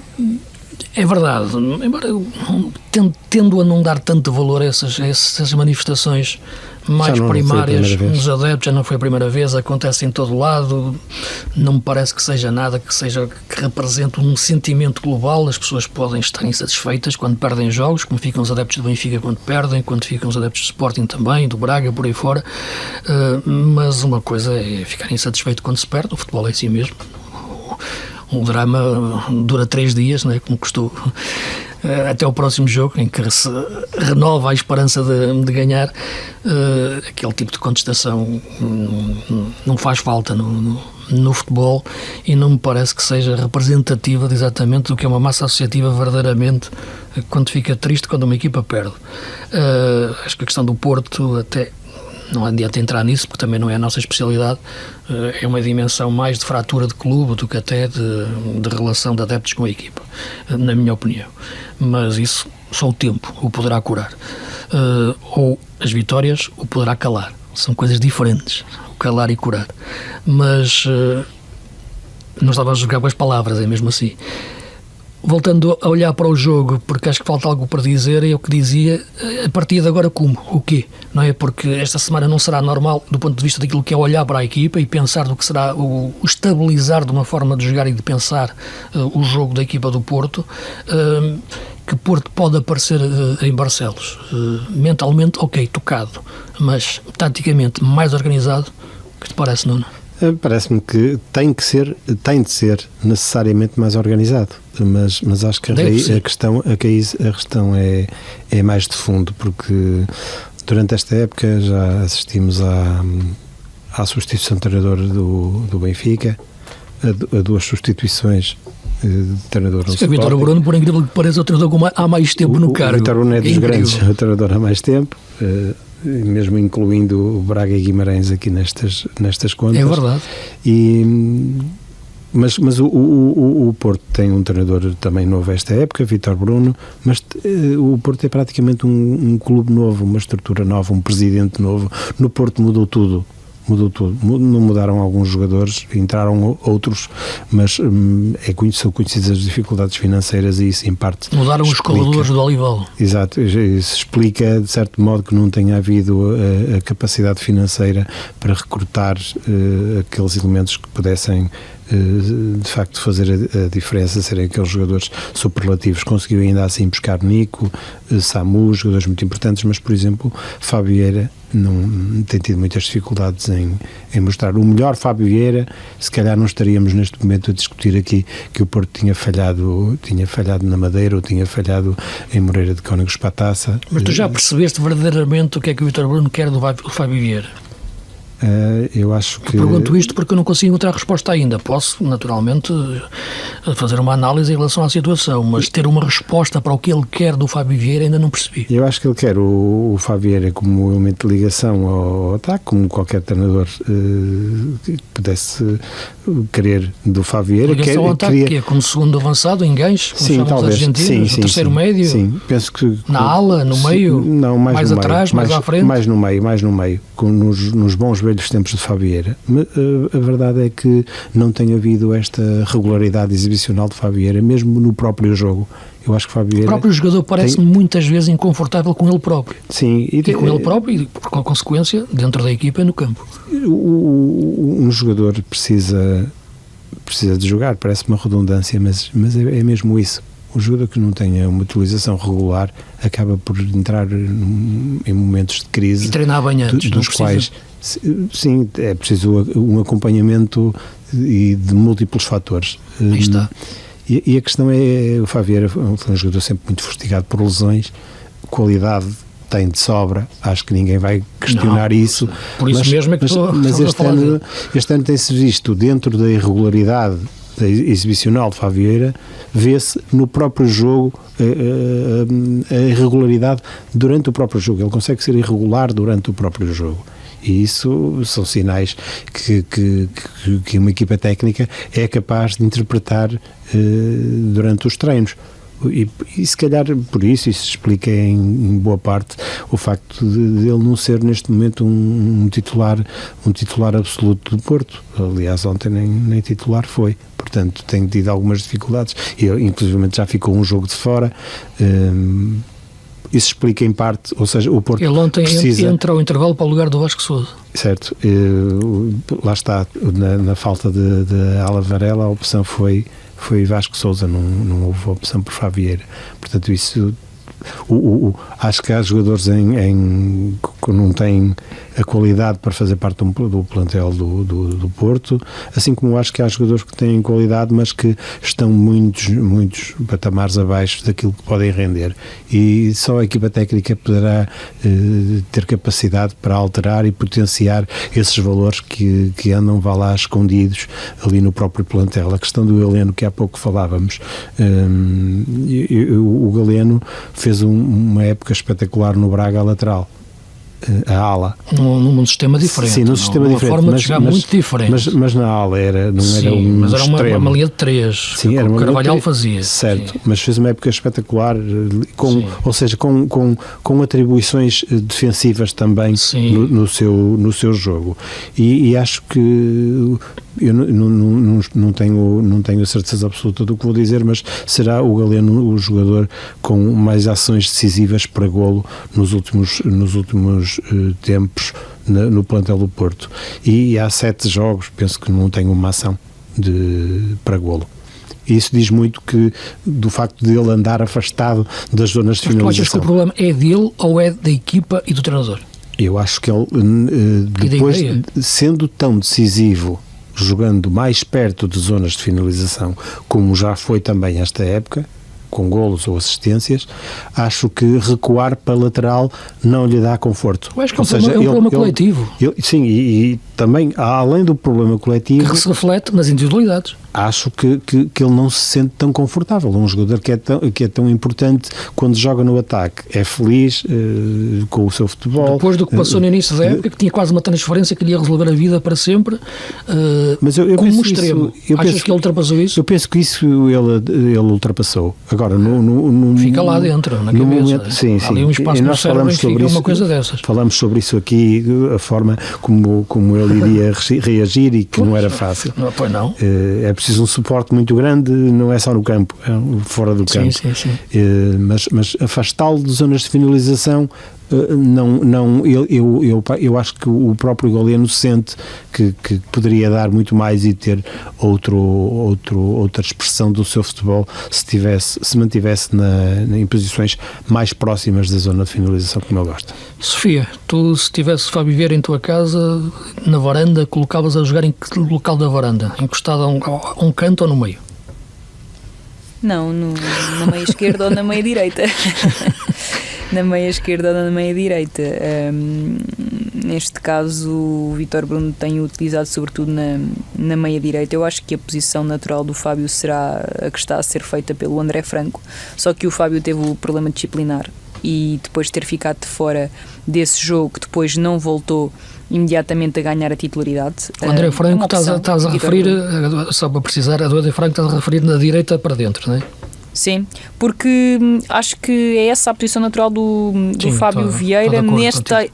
É verdade, embora eu tendo a não dar tanto valor a essas manifestações mais primárias nos adeptos, já não foi a primeira vez, acontece em todo lado, não me parece que seja nada que represente um sentimento global. As pessoas podem estar insatisfeitas quando perdem jogos, como ficam os adeptos do Benfica quando perdem, quando ficam os adeptos do Sporting também, do Braga, por aí fora, mas uma coisa é ficar insatisfeito quando se perde. O futebol é assim mesmo. O drama dura 3 dias, né, como custou, até o próximo jogo, em que se renova a esperança de ganhar. Aquele tipo de contestação não faz falta no futebol, e não me parece que seja representativa de exatamente do que é uma massa associativa verdadeiramente quando fica triste quando uma equipa perde. Acho que a questão do Porto até não adianta entrar nisso, porque também não é a nossa especialidade. É uma dimensão mais de fratura de clube do que até de relação de adeptos com a equipa, na minha opinião. Mas isso só o tempo o poderá curar. Ou as vitórias o poderá calar. São coisas diferentes, o calar e curar. Mas não estava a jogar com as palavras, é mesmo assim. Voltando a olhar para o jogo, porque acho que falta algo para dizer, é o que dizia, a partir de agora como? O quê? Não é? Porque esta semana não será normal do ponto de vista daquilo que é olhar para a equipa e pensar do que será o estabilizar de uma forma de jogar e de pensar o jogo da equipa do Porto, que Porto pode aparecer em Barcelos. Mentalmente, ok, tocado, mas taticamente mais organizado. O que te parece, Nuno?
Parece-me que tem de ser necessariamente mais organizado, mas acho que a questão é mais de fundo, porque durante esta época já assistimos à substituição de treinador do Benfica, a 2 substituições de treinador no Sporting.
O Vítor Bruno, por incrível que pareça, é o treinador há mais tempo no cargo.
O Vítor Bruno é dos grandes, o treinador há mais tempo, mesmo incluindo o Braga e Guimarães aqui nestas contas.
É verdade.
Mas o Porto tem um treinador também novo esta época, Vítor Bruno, mas o Porto é praticamente um clube novo, uma estrutura nova, um presidente novo. No Porto mudou tudo. Não mudaram alguns jogadores, entraram outros, mas são conhecidas as dificuldades financeiras, e isso em parte
mudaram os corredores do Olival.
Exato, isso explica de certo modo que não tenha havido a capacidade financeira para recrutar aqueles elementos que pudessem de facto fazer a diferença, serem aqueles jogadores superlativos. Conseguiu ainda assim buscar Nico, Samu, jogadores muito importantes, mas por exemplo Fábio Vieira não tem tido muitas dificuldades em mostrar. O melhor Fábio Vieira, se calhar não estaríamos neste momento a discutir aqui que o Porto tinha falhado na Madeira, ou tinha falhado em Moreira de Cónegos para a taça.
Mas tu já percebeste verdadeiramente o que é que o Vítor Bruno quer do Fábio Vieira?
Eu acho que...
Pergunto isto porque eu não consigo encontrar resposta ainda. Posso, naturalmente, fazer uma análise em relação à situação, mas ter uma resposta para o que ele quer do Fábio Vieira ainda não percebi.
Eu acho que ele quer o Fábio Vieira como elemento de ligação ao ataque, como qualquer treinador que pudesse querer do Fábio Vieira.
Ligação ao ataque, que é como segundo avançado, em gancho, como chamam os argentinos, o terceiro médio,
sim, penso que
na ala, no meio,
não, mais
atrás,
mais
à frente.
Mais no meio, nos bons velhos tempos de Fábio Vieira. A verdade é que não tem havido esta regularidade exibicional de Fábio Vieira, mesmo no próprio jogo. Eu acho que o Fábio Vieira...
O próprio jogador parece muitas vezes inconfortável com ele próprio.
Sim.
E com ele próprio e, por consequência, dentro da equipa e no campo.
Um jogador precisa de jogar, parece uma redundância, mas é mesmo isso. O jogador que não tenha uma utilização regular acaba por entrar em momentos de crise.
E treinar bem antes,
dos quais, sim, é preciso um acompanhamento de múltiplos fatores.
Aí está.
E a questão é, o Fábio Vieira foi um jogador sempre muito fustigado por lesões, qualidade tem de sobra, acho que ninguém vai questionar isso.
Por isso mesmo é que
mas este ano tem-se visto, dentro da irregularidade exibicional de Fábio Vieira, vê-se no próprio jogo a irregularidade durante o próprio jogo. Ele consegue ser irregular durante o próprio jogo. E isso são sinais que uma equipa técnica é capaz de interpretar durante os treinos. E se calhar por isso explica em boa parte o facto de ele não ser neste momento um titular absoluto do Porto. Aliás, ontem nem titular foi, portanto tem tido algumas dificuldades e inclusive já ficou um jogo de fora. Isso explica em parte, ou seja, o Porto
ele ontem
precisa...
entra ao intervalo para o lugar do Vasco Sousa.
Certo, lá está, na falta de Ala Varela, a opção foi Vasco Sousa, não houve opção por Fábio Vieira. Portanto, isso acho que há jogadores que não têm a qualidade para fazer parte do plantel do Porto, assim como acho que há jogadores que têm qualidade, mas que estão muitos patamares abaixo daquilo que podem render, e só a equipa técnica poderá ter capacidade para alterar e potenciar esses valores que andam, vá lá, escondidos ali no próprio plantel. A questão do Galeno, que há pouco falávamos, o Galeno fez uma época espetacular no Braga, lateral, a ala.
Num sistema diferente.
Sim, num sistema diferente.
Uma forma de jogar muito diferente.
Mas na ala
mas era uma linha de 3.
Sim, era uma
Carvalhal fazia.
Certo,
sim.
Mas fez uma época espetacular, ou seja, com atribuições defensivas também no seu jogo. E acho que eu não tenho a certeza absoluta do que vou dizer, mas será o Galeno o jogador com mais ações decisivas para golo nos últimos tempos no plantel do Porto. E há 7 jogos, penso que não tem uma ação para golo. E isso diz muito do facto de ele andar afastado das zonas de finalização.
Mas tu achas que o problema é dele ou é da equipa e do treinador?
Eu acho que ele, depois, sendo tão decisivo, jogando mais perto de zonas de finalização, como já foi também esta época, com golos ou assistências, acho que recuar para lateral não lhe dá conforto.
Eu acho que é um problema coletivo.
Sim, e também, além do problema coletivo,
que se reflete nas individualidades.
Acho que ele não se sente tão confortável. Um jogador que é tão importante quando joga no ataque, é feliz com o seu futebol.
Depois do que passou no início da época, que tinha quase uma transferência que lhe ia resolver a vida para sempre,
mas eu
como extremo. Achas que ele ultrapassou isso?
Eu penso que isso ele ultrapassou. Agora,
fica lá dentro, na cabeça.
Momento, sim.
Há ali um espaço no cérebro em que fica uma coisa dessas.
Falamos sobre isso aqui, a forma como ele iria reagir, e que não era fácil.
Pois não.
É preciso um suporte muito grande, não é só no campo, é fora do campo.
Sim.
Mas afastá-lo de zonas de finalização, eu acho que o próprio Galeno sente que poderia dar muito mais e ter outra expressão do seu futebol se mantivesse em posições mais próximas da zona de finalização, como ele gosta.
Sofia, tu, se tivesse Fábio Vieira em tua casa, na varanda, colocavas a jogar em que local da varanda? Encostado a um canto ou no meio?
Não, na meia esquerda ou na meia direita. Na meia esquerda ou na meia direita. Neste caso, o Vítor Bruno tem utilizado sobretudo na meia direita. Eu acho que a posição natural do Fábio será a que está a ser feita pelo André Franco, só que o Fábio teve o problema disciplinar, e depois de ter ficado de fora desse jogo, que depois não voltou imediatamente a ganhar a titularidade.
O André Franco, estás a referir, só para precisar, a do André Franco estás a referir na direita para dentro, não é?
Sim, porque acho que é essa a posição natural do Fábio Vieira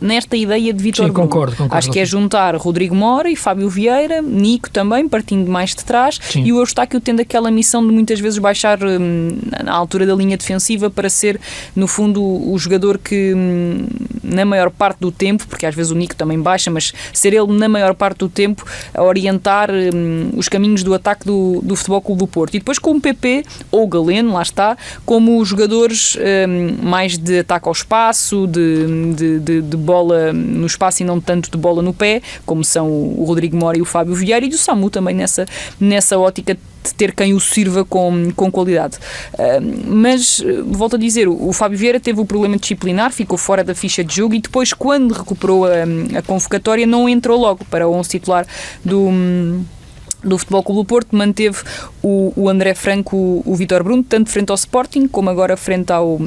nesta ideia de Vítor Bruno.
Concordo.
Acho que é juntar Rodrigo Mora e Fábio Vieira, Nico também, partindo mais de trás,
Sim.
E o Eustáquio tendo aquela missão de muitas vezes baixar na altura da linha defensiva para ser, no fundo, o jogador que na maior parte do tempo, porque às vezes o Nico também baixa, mas ser ele na maior parte do tempo a orientar os caminhos do ataque do Futebol Clube do Porto. E depois com o PP ou o Galeno, lá está, como jogadores mais de ataque ao espaço, de bola no espaço e não tanto de bola no pé, como são o Rodrigo Mora e o Fábio Vieira, e do Samu também nessa ótica de ter quem o sirva com qualidade. Mas, volto a dizer, o Fábio Vieira teve o problema disciplinar, ficou fora da ficha de jogo e depois, quando recuperou a convocatória, não entrou logo para o 11 titular do Futebol Clube do Porto, manteve o André Franco, o Vítor Bruno, tanto frente ao Sporting como agora frente ao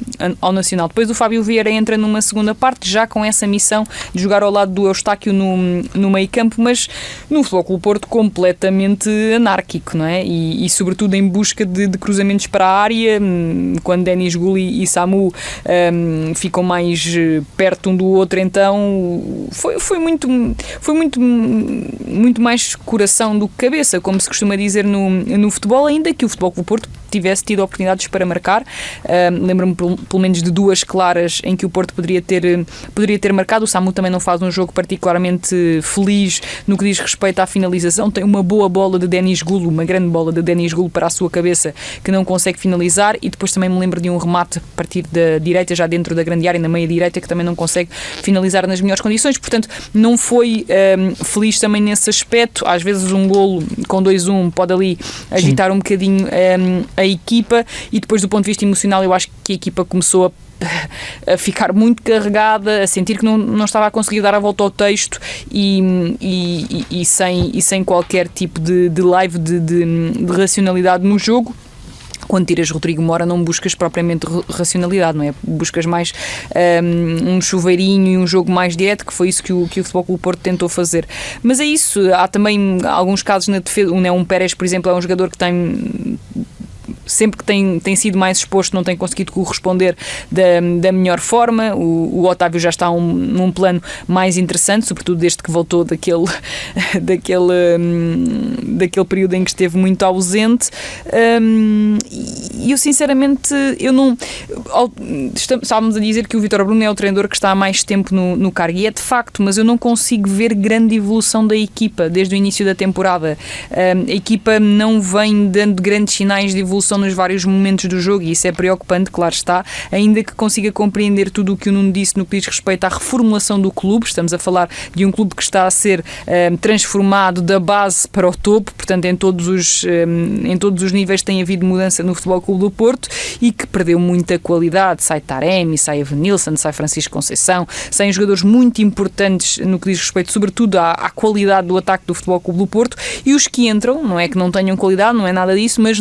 Nacional. Depois o Fábio Vieira entra numa segunda parte, já com essa missão de jogar ao lado do Eustáquio no meio campo, mas no Futebol Clube do Porto completamente anárquico, não é? E sobretudo em busca de cruzamentos para a área, quando Denis Gulli e Samu ficam mais perto um do outro, então foi muito mais coração do que cabeça, como se costuma dizer no futebol, ainda que o Futebol Clube do Porto tivesse tido oportunidades para marcar. Lembro-me pelo menos de duas claras em que o Porto poderia ter marcado. O Samu também não faz um jogo particularmente feliz no que diz respeito à finalização. Tem uma boa bola de Denis Gulo, uma grande bola de Denis Gulo para a sua cabeça, que não consegue finalizar, e depois também me lembro de um remate a partir da direita, já dentro da grande área, na meia direita, que também não consegue finalizar nas melhores condições. Portanto, não foi feliz também nesse aspecto. Às vezes um golo com 2-1 pode ali agitar um bocadinho a equipa, e depois do ponto de vista emocional eu acho que a equipa começou a ficar muito carregada, a sentir que não estava a conseguir dar a volta ao texto e sem qualquer tipo de live de racionalidade no jogo. Quando tiras Rodrigo Mora não buscas propriamente racionalidade, não é? Buscas mais um chuveirinho e um jogo mais direto, que foi isso que o Futebol Clube do Porto tentou fazer. Mas é isso, há também alguns casos na defesa. O Neon Pérez, por exemplo, é um jogador que tem... sempre que tem sido mais exposto, não tem conseguido corresponder da melhor forma. O Otávio já está num plano mais interessante, sobretudo desde que voltou daquele período em que esteve muito ausente. E eu sinceramente, estávamos a dizer que o Vítor Bruno é o treinador que está há mais tempo no cargo, e é de facto, mas eu não consigo ver grande evolução da equipa desde o início da temporada. A equipa não vem dando grandes sinais de evolução nos vários momentos do jogo, e isso é preocupante, claro está, ainda que consiga compreender tudo o que o Nuno disse no que diz respeito à reformulação do clube. Estamos a falar de um clube que está a ser transformado da base para o topo, portanto em todos os níveis tem havido mudança no Futebol Clube do Porto, e que perdeu muita qualidade. Sai Taremi, sai Evanilson, sai Francisco Conceição, saem jogadores muito importantes no que diz respeito sobretudo à qualidade do ataque do Futebol Clube do Porto, e os que entram, não é que não tenham qualidade, não é nada disso, mas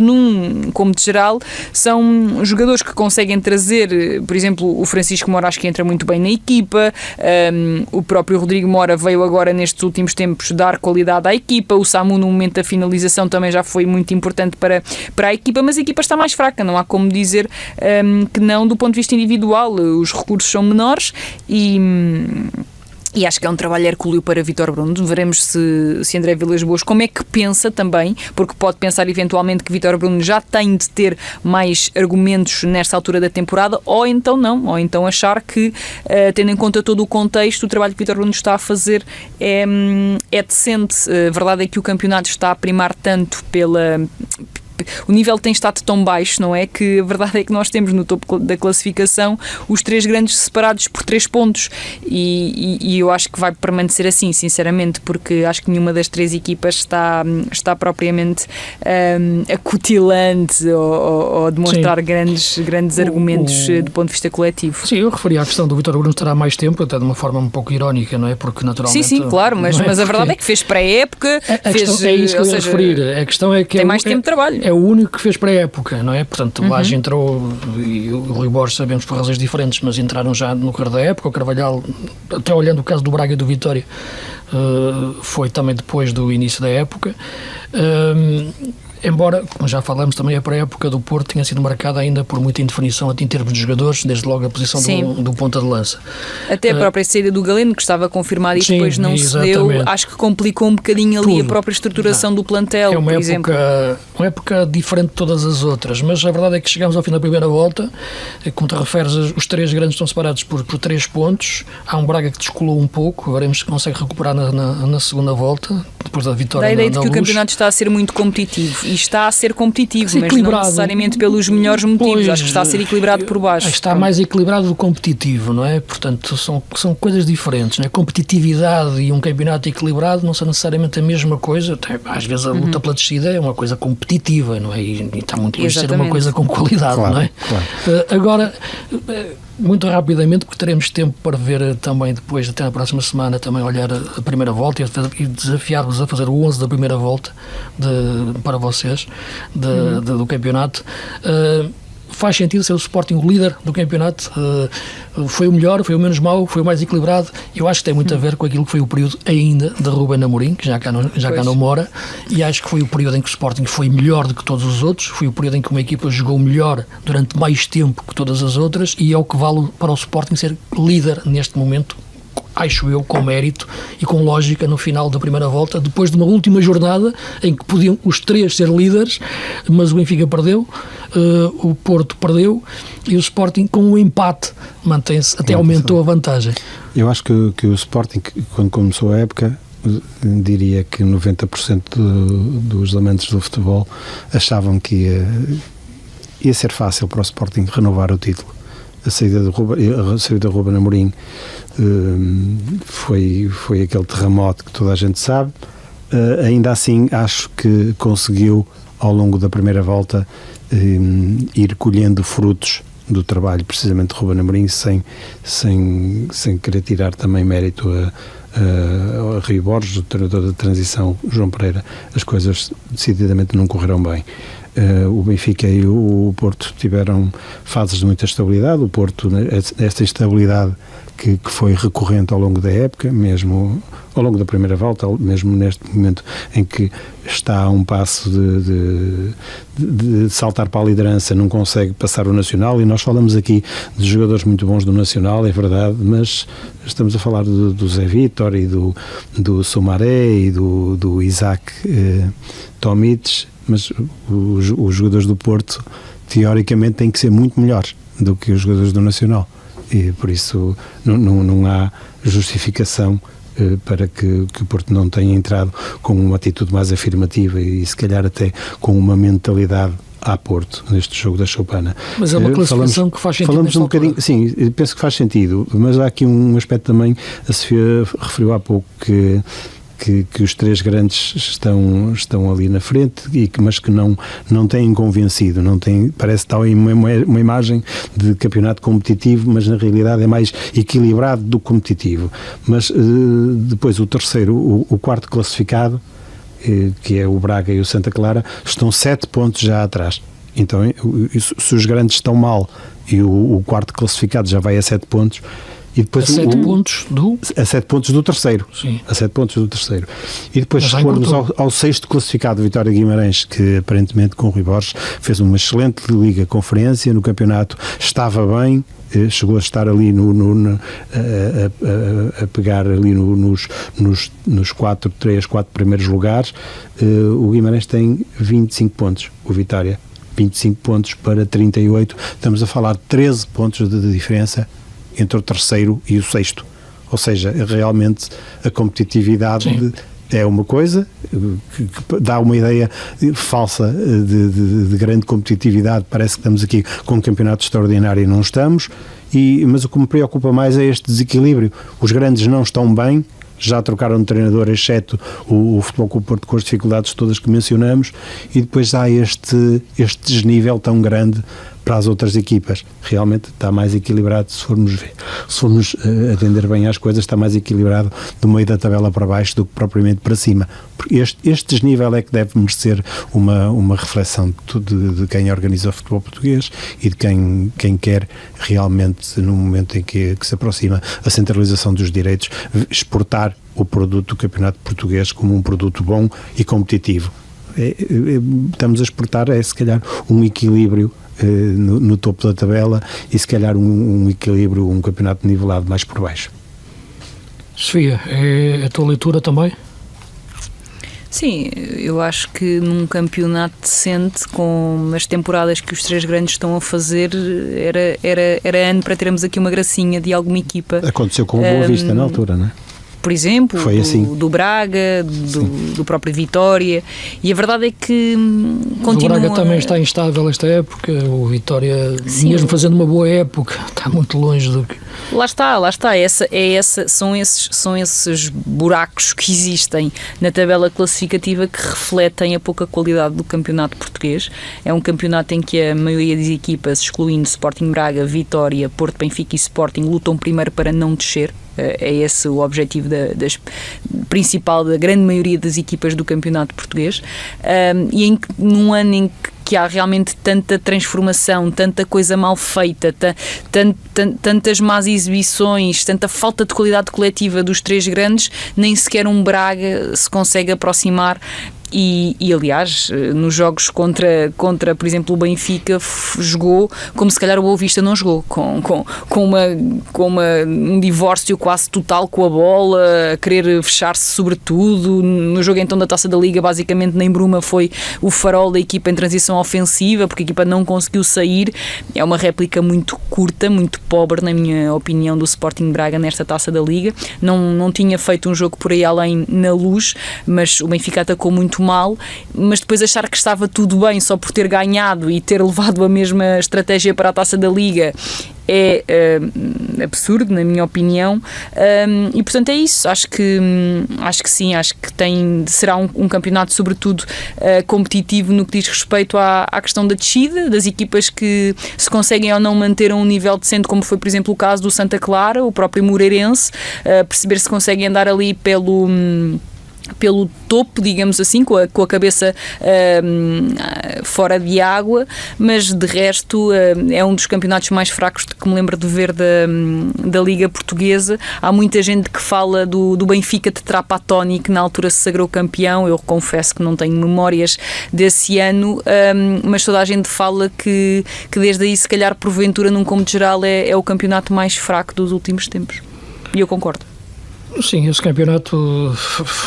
como de geral, são jogadores que conseguem trazer, por exemplo, o Francisco Mora acho que entra muito bem na equipa, o próprio Rodrigo Mora veio agora nestes últimos tempos dar qualidade à equipa, o Samu no momento da finalização também já foi muito importante para a equipa, mas a equipa está mais fraca, não há como dizer que não do ponto de vista individual. Os recursos são menores e acho que é um trabalho hercúleo para Vítor Bruno. Veremos se André Vilas-Boas como é que pensa também, porque pode pensar eventualmente que Vítor Bruno já tem de ter mais argumentos nesta altura da temporada, ou então não, ou então achar que, tendo em conta todo o contexto, o trabalho que Vítor Bruno está a fazer é decente. A verdade é que o campeonato está a primar tanto o nível tem estado tão baixo, não é? Que a verdade é que nós temos no topo da classificação os três grandes separados por 3 pontos, e eu acho que vai permanecer assim, sinceramente, porque acho que nenhuma das 3 equipas está propriamente acutilante ou a demonstrar grandes argumentos do ponto de vista coletivo.
Sim, eu referi à questão do Vítor Bruno estar há mais tempo, até de uma forma um pouco irónica, não é? Porque naturalmente...
Sim, claro, mas a verdade é que fez pré-época,
é isso que eu ia referir. A questão é que
tem mais tempo de trabalho.
É o único que fez pré-época, não é? Portanto, o Lage entrou, e o Rui Borges sabemos por razões diferentes, mas entraram já no carro da época. O Carvalhal, até olhando o caso do Braga e do Vitória, foi também depois do início da época. embora, como já falamos, também a pré-época do Porto tinha sido marcada ainda por muita indefinição em termos de jogadores, desde logo a posição do ponta de lança.
Até a própria saída do Galeno, que estava confirmada e depois não se deu, acho que complicou um bocadinho ali a própria estruturação do plantel, por exemplo.
É uma época diferente de todas as outras, mas a verdade é que chegamos ao fim da primeira volta, como te referes, os três grandes estão separados por 3 pontos, há um Braga que descolou um pouco, veremos se consegue recuperar na segunda volta, depois da vitória.
Dá a ideia de que
Luz.
O campeonato está a ser muito competitivo, e está a ser competitivo, mas
equilibrado.
não necessariamente pelos melhores motivos,
Pois,
acho que está a ser equilibrado por baixo.
Está mais equilibrado do competitivo, não é? Portanto, são coisas diferentes, não é? Competitividade e um campeonato equilibrado não são necessariamente a mesma coisa. Até, às vezes a luta pela descida é uma coisa competitiva, não é? E está muito longe de ser uma coisa com qualidade,
claro,
não é?
Claro.
Agora, muito rapidamente, porque teremos tempo para ver também depois, até na próxima semana, também olhar a primeira volta e desafiar-vos a fazer o 11 da primeira volta para vocês do campeonato. Faz sentido ser o Sporting o líder do campeonato, foi o melhor, foi o menos mau, foi o mais equilibrado. Eu acho que tem muito a ver com aquilo que foi o período ainda de Ruben Amorim, que já cá não mora, e acho que foi o período em que o Sporting foi melhor do que todos os outros, foi o período em que uma equipa jogou melhor durante mais tempo que todas as outras, e é o que vale para o Sporting ser líder neste momento, acho eu, com mérito e com lógica no final da primeira volta, depois de uma última jornada em que podiam os três ser líderes, mas o Benfica perdeu, o Porto perdeu e o Sporting, com o empate, mantém-se, até aumentou a vantagem.
Eu acho que o Sporting, quando começou a época, diria que 90% dos amantes do futebol achavam que ia ser fácil para o Sporting renovar o título. A saída de Ruben Amorim foi aquele terremoto que toda a gente sabe. Ainda assim, acho que conseguiu, ao longo da primeira volta, ir colhendo frutos do trabalho, precisamente de Ruben Amorim, sem querer tirar também mérito a Rui Borges, o treinador da transição, João Pereira. As coisas decididamente não correram bem. O Benfica e o Porto tiveram fases de muita estabilidade. O Porto, esta instabilidade que foi recorrente ao longo da época, mesmo ao longo da primeira volta, mesmo neste momento em que está a um passo de saltar para a liderança, não consegue passar o Nacional, e nós falamos aqui de jogadores muito bons do Nacional, é verdade, mas estamos a falar do Zé Vítor e do Soumaré e do Isaac Tomic, mas os jogadores do Porto teoricamente têm que ser muito melhores do que os jogadores do Nacional, e por isso não há justificação para que o Porto não tenha entrado com uma atitude mais afirmativa e se calhar até com uma mentalidade a Porto neste jogo da Choupana.
Mas é uma classificação que faz sentido.
Falamos um bocadinho, sim, penso que faz sentido, mas há aqui um aspecto também, a Sofia referiu há pouco que os três grandes estão ali na frente, mas que não têm convencido, parece que está uma imagem de campeonato competitivo, mas na realidade é mais equilibrado do que competitivo. Mas depois o terceiro, o quarto classificado, que é o Braga e o Santa Clara, estão 7 pontos já atrás. Então, se os grandes estão mal e o quarto classificado já vai a 7 pontos, e depois
a 7 pontos do?
A 7 pontos do terceiro.
Sim.
A 7 pontos do terceiro. E depois, se formos ao sexto classificado, Vitória Guimarães, que aparentemente com o Rui Borges fez uma excelente Liga Conferência no campeonato, estava bem, chegou a estar ali a pegar ali nos 4 primeiros lugares. O Guimarães tem 25 pontos, o Vitória 25 pontos para 38, estamos a falar de 13 pontos de diferença entre o terceiro e o sexto, ou seja, realmente a competitividade é uma coisa que dá uma ideia falsa de grande competitividade, parece que estamos aqui com um campeonato extraordinário e não estamos, mas o que me preocupa mais é este desequilíbrio. Os grandes não estão bem, já trocaram de treinador, exceto o Futebol Clube do Porto, com as dificuldades todas que mencionamos, e depois há este desnível tão grande para as outras equipas. Realmente está mais equilibrado, se formos atender bem às coisas, está mais equilibrado do meio da tabela para baixo do que propriamente para cima. Este desnível é que deve merecer uma reflexão de quem organiza o futebol português e de quem quer realmente, no momento em que se aproxima a centralização dos direitos, exportar o produto do campeonato português como um produto bom e competitivo. Estamos a exportar, se calhar, um equilíbrio no topo da tabela e se calhar um equilíbrio, um campeonato nivelado mais por baixo.
Sofia, é a tua leitura também?
Sim, eu acho que num campeonato decente, com as temporadas que os três grandes estão a fazer, era ano para termos aqui uma gracinha de alguma equipa.
Aconteceu com o Boa Vista na altura, não é?
Por exemplo,
foi assim.
do Braga, do próprio Vitória, e a verdade é que continua...
O Braga também está instável esta época, o Vitória, sim, mesmo fazendo uma boa época, está muito longe do que... Lá está,
são esses buracos que existem na tabela classificativa que refletem a pouca qualidade do campeonato português. É um campeonato em que a maioria das equipas, excluindo Sporting Braga, Vitória, Porto, Benfica e Sporting, lutam primeiro para não descer. É esse o objetivo principal da grande maioria das equipas do campeonato português, e num ano em que há realmente tanta transformação, tanta coisa mal feita, tantas más exibições, tanta falta de qualidade coletiva dos três grandes, nem sequer um Braga se consegue aproximar. E aliás, nos jogos contra, por exemplo, o Benfica, jogou como se calhar o Boa Vista não jogou, com um divórcio quase total com a bola, a querer fechar-se sobretudo. No jogo então da Taça da Liga, basicamente nem Bruma foi o farol da equipa em transição ofensiva, porque a equipa não conseguiu sair. É uma réplica muito curta, muito pobre, na minha opinião, do Sporting Braga nesta Taça da Liga. Não tinha feito um jogo por aí além na Luz, mas o Benfica atacou muito mal, mas depois achar que estava tudo bem só por ter ganhado e ter levado a mesma estratégia para a Taça da Liga é absurdo, na minha opinião, e portanto é isso. Acho que sim, acho que será um campeonato sobretudo competitivo no que diz respeito à questão da descida, das equipas que se conseguem ou não manter a um nível decente, como foi por exemplo o caso do Santa Clara, o próprio Moreirense, perceber se conseguem andar ali pelo topo, digamos assim, com a cabeça fora de água, mas de resto é um dos campeonatos mais fracos que me lembro de ver da Liga Portuguesa. Há muita gente que fala do Benfica de Trapattoni, que na altura se sagrou campeão. Eu confesso que não tenho memórias desse ano, mas toda a gente fala que desde aí, se calhar, porventura, num cômodo geral, é o campeonato mais fraco dos últimos tempos. E eu concordo.
Sim, esse campeonato...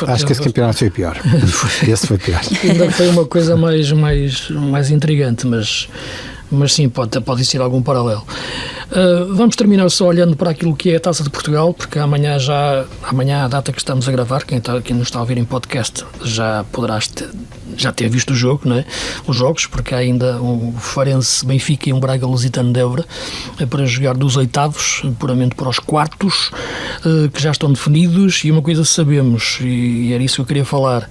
Acho que esse campeonato foi pior. Esse foi pior.
Ainda foi uma coisa mais intrigante, mas sim, pode existir algum paralelo. Vamos terminar só olhando para aquilo que é a Taça de Portugal, porque amanhã, a data que estamos a gravar, quem nos está a ouvir em podcast já poderá já ter visto o jogo, não é? Os jogos, porque há ainda um Farense Benfica e um Braga Lusitano de Évora para jogar dos oitavos, puramente para os quartos, que já estão definidos. E uma coisa sabemos, e era isso que eu queria falar,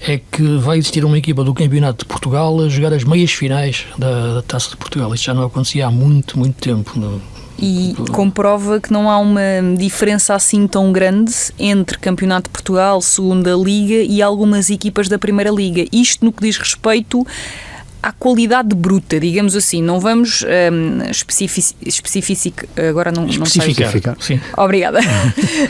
é que vai existir uma equipa do Campeonato de Portugal a jogar as meias finais da Taça de Portugal. Isto já não acontecia há muito tempo.
E comprova que não há uma diferença assim tão grande entre Campeonato de Portugal, Segunda Liga e algumas equipas da Primeira Liga. Isto no que diz respeito à qualidade bruta, digamos assim. Não vamos especificar, agora não sei.
Sim.
Obrigada.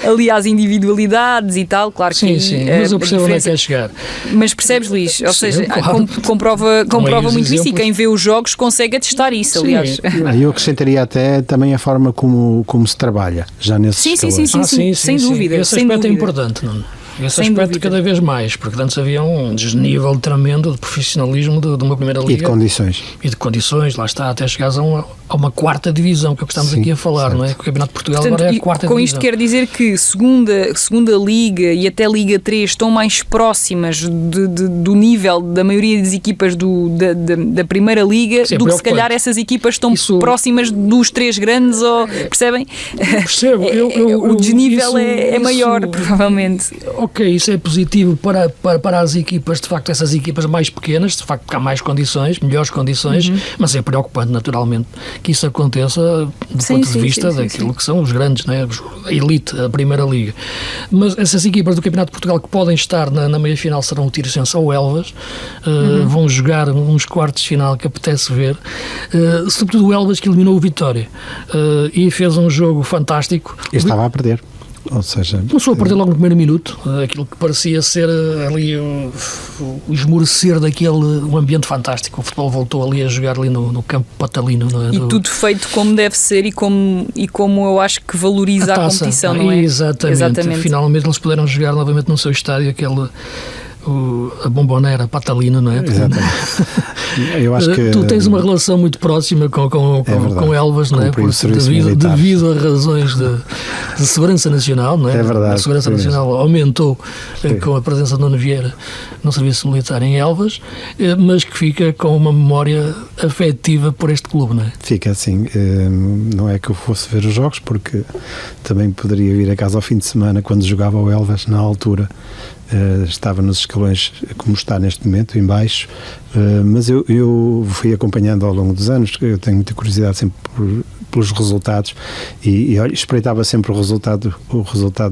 Aliás, individualidades e tal, claro que...
Sim, mas eu percebo onde é que é chegar.
Mas percebes, Luís? Ou seja,
claro.
comprova muito isso, e quem vê os jogos consegue atestar isso, aliás.
Eu acrescentaria até também a forma como se trabalha, já nesse
Sim, sem dúvida.
Esse aspecto é importante, não é? Esse aspecto cada vez mais, porque antes havia um desnível tremendo de profissionalismo de uma Primeira Liga. E de condições, lá está, até chegares a uma quarta divisão, que é o que estamos aqui a falar, certo. Não é? O Campeonato de Portugal, portanto, agora é a quarta divisão.
Com isto quer dizer que segunda Liga e até Liga 3 estão mais próximas do nível da maioria das equipas da Primeira Liga, do que se calhar essas equipas estão próximas dos três grandes, ou percebem?
Percebo.
O desnível é maior, provavelmente.
Ok, isso é positivo para as equipas, de facto, essas equipas mais pequenas, de facto, porque há mais condições, melhores condições, mas é preocupante, naturalmente, que isso aconteça do ponto de vista daquilo que são os grandes, né? A elite, a Primeira Liga. Mas essas equipas do Campeonato de Portugal que podem estar na meia-final serão o Tirocense ou o Elvas, vão jogar uns quartos de final que apetece ver, sobretudo o Elvas, que eliminou o Vitória, e fez um jogo fantástico.
Eu estava a perder. Ou seja,
começou a perder logo no primeiro minuto aquilo que parecia ser ali o esmorecer um ambiente fantástico. O futebol voltou ali a jogar ali no campo patalino.
E tudo feito como deve ser e como eu acho que valoriza a competição, não é?
Exatamente. Finalmente eles puderam jogar novamente no seu estádio, a Bombonera patalino, não é?
Exatamente. Eu acho que
tu tens uma relação muito próxima com Elvas, não é? Devido a razões de segurança nacional, não é?
É verdade.
A segurança nacional aumentou com a presença de Nuno Vieira no serviço militar em Elvas, mas que fica com uma memória afetiva por este clube, não é?
Fica assim. Não é que eu fosse ver os jogos, porque também poderia vir a casa ao fim de semana quando jogava o Elvas na altura. Estava nos escalões como está neste momento, em baixo, mas eu fui acompanhando ao longo dos anos. Eu tenho muita curiosidade sempre pelos resultados e olha, espreitava sempre o resultado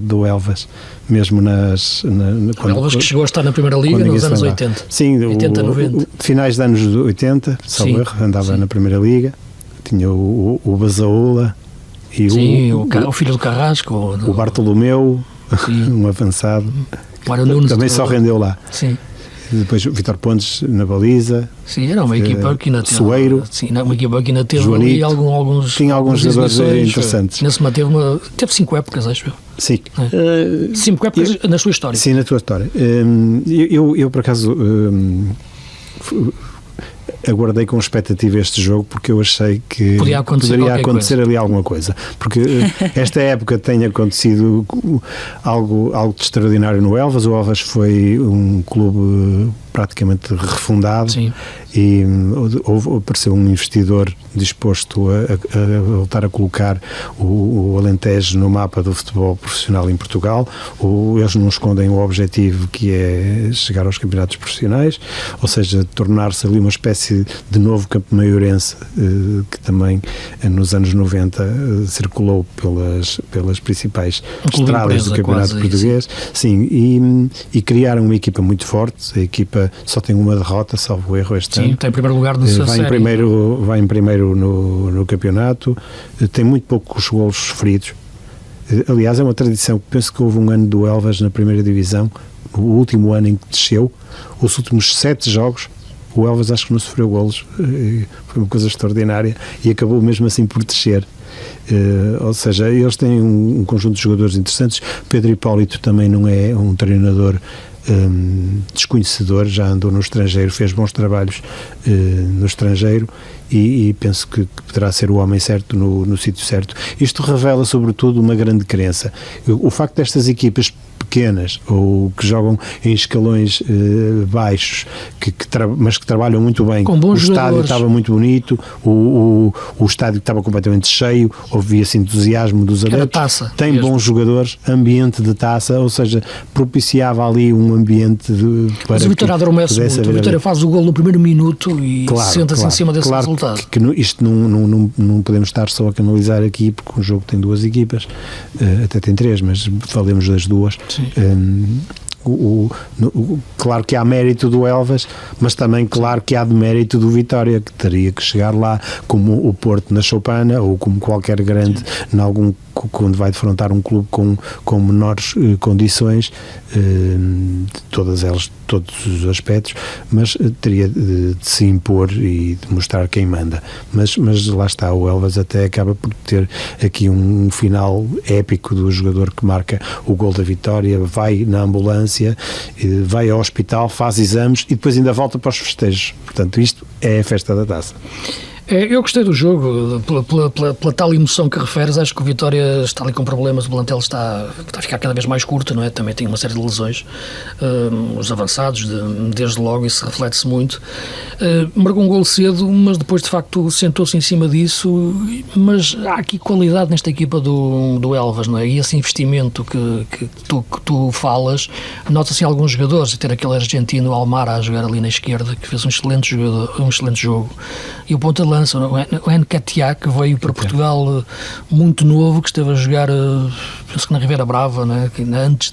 do Elvas, mesmo o
Elvas que chegou a estar na Primeira Liga nos anos 80.
Sim,
80, 90.
Finais dos anos 80, salvo erro, andava na Primeira Liga, tinha o Basaola e
o filho do Carrasco,
o Bartolomeu, um avançado. Também só rendeu lá.
Sim.
Depois o Vítor Pontes na baliza.
Sim, era uma equipa que ainda teve.
Soeiro.
Sim, uma equipa que ainda teve
Joanito,
alguns.
Tinha alguns jogadores interessantes.
Nesse teve 5 épocas, acho eu.
Sim.
5 épocas na sua história.
Sim, na tua história. Eu por acaso. Aguardei com expectativa este jogo porque eu achei que poderia acontecer ali alguma coisa, porque esta época tem acontecido algo de extraordinário no Elvas. O Elvas foi um clube praticamente refundado. Sim. E apareceu um investidor disposto a voltar a colocar o Alentejo no mapa do futebol profissional em Portugal. Eles não escondem o objetivo, que é chegar aos campeonatos profissionais, ou seja, tornar-se ali uma espécie de novo Campo Maiorense, que também nos anos 90 circulou pelas principais estradas do campeonato português. Sim, e criaram uma equipa muito forte. A equipa só tem uma derrota, salvo erro, este ano.
Sim, está em primeiro lugar do seu série.
Vai em primeiro no campeonato, tem muito poucos golos sofridos. Aliás, é uma tradição. Penso que houve um ano do Elvas na primeira divisão, o último ano em que desceu, os últimos 7 jogos, o Elvas acho que não sofreu golos. Foi uma coisa extraordinária e acabou mesmo assim por descer. Ou seja, eles têm um conjunto de jogadores interessantes. Pedro Hipólito também não é um treinador desconhecedor, já andou no estrangeiro, fez bons trabalhos no estrangeiro e penso que poderá ser o homem certo no sítio certo. Isto revela sobretudo uma grande crença. O facto destas equipas pequenas ou que jogam em escalões baixos, mas que trabalham muito bem.
Com bons
o estádio
jogadores.
Estava muito bonito, o estádio estava completamente cheio, ouvia-se entusiasmo dos adeptos. Tem
mesmo.
Bons jogadores, ambiente de taça, ou seja, propiciava ali um ambiente para.
Mas o Vitória adormece muito. O Vitória faz o gol no primeiro minuto e senta-se em cima desse resultado.
Que isto não podemos estar só a canalizar aqui, porque o jogo tem 2 equipas, até tem 3, mas falemos das 2. Claro que há mérito do Elvas, mas também claro que há de mérito do Vitória, que teria que chegar lá como o Porto na Choupana ou como qualquer grande quando vai defrontar um clube com menores condições, todos os aspectos, mas teria de se impor e de mostrar quem manda. Mas lá está, o Elvas até acaba por ter aqui um final épico do jogador que marca o gol da vitória, vai na ambulância, vai ao hospital, faz exames e depois ainda volta para os festejos. Portanto, isto é a festa da taça.
Eu gostei do jogo, pela tal emoção que referes. Acho que o Vitória está ali com problemas, o plantel está a ficar cada vez mais curto, não é? Também tem uma série de lesões, os avançados, desde logo, isso reflete-se muito. Marcou um golo cedo, mas depois de facto sentou-se em cima disso. Mas há aqui qualidade nesta equipa do Elvas, não é? E esse investimento que tu falas, nota-se em alguns jogadores, ter aquele argentino Almara a jogar ali na esquerda, que fez um excelente jogo, e o ponta de lança, o Nketiah, que veio para Portugal muito novo, que esteve a jogar, penso que na Ribeira Brava, né?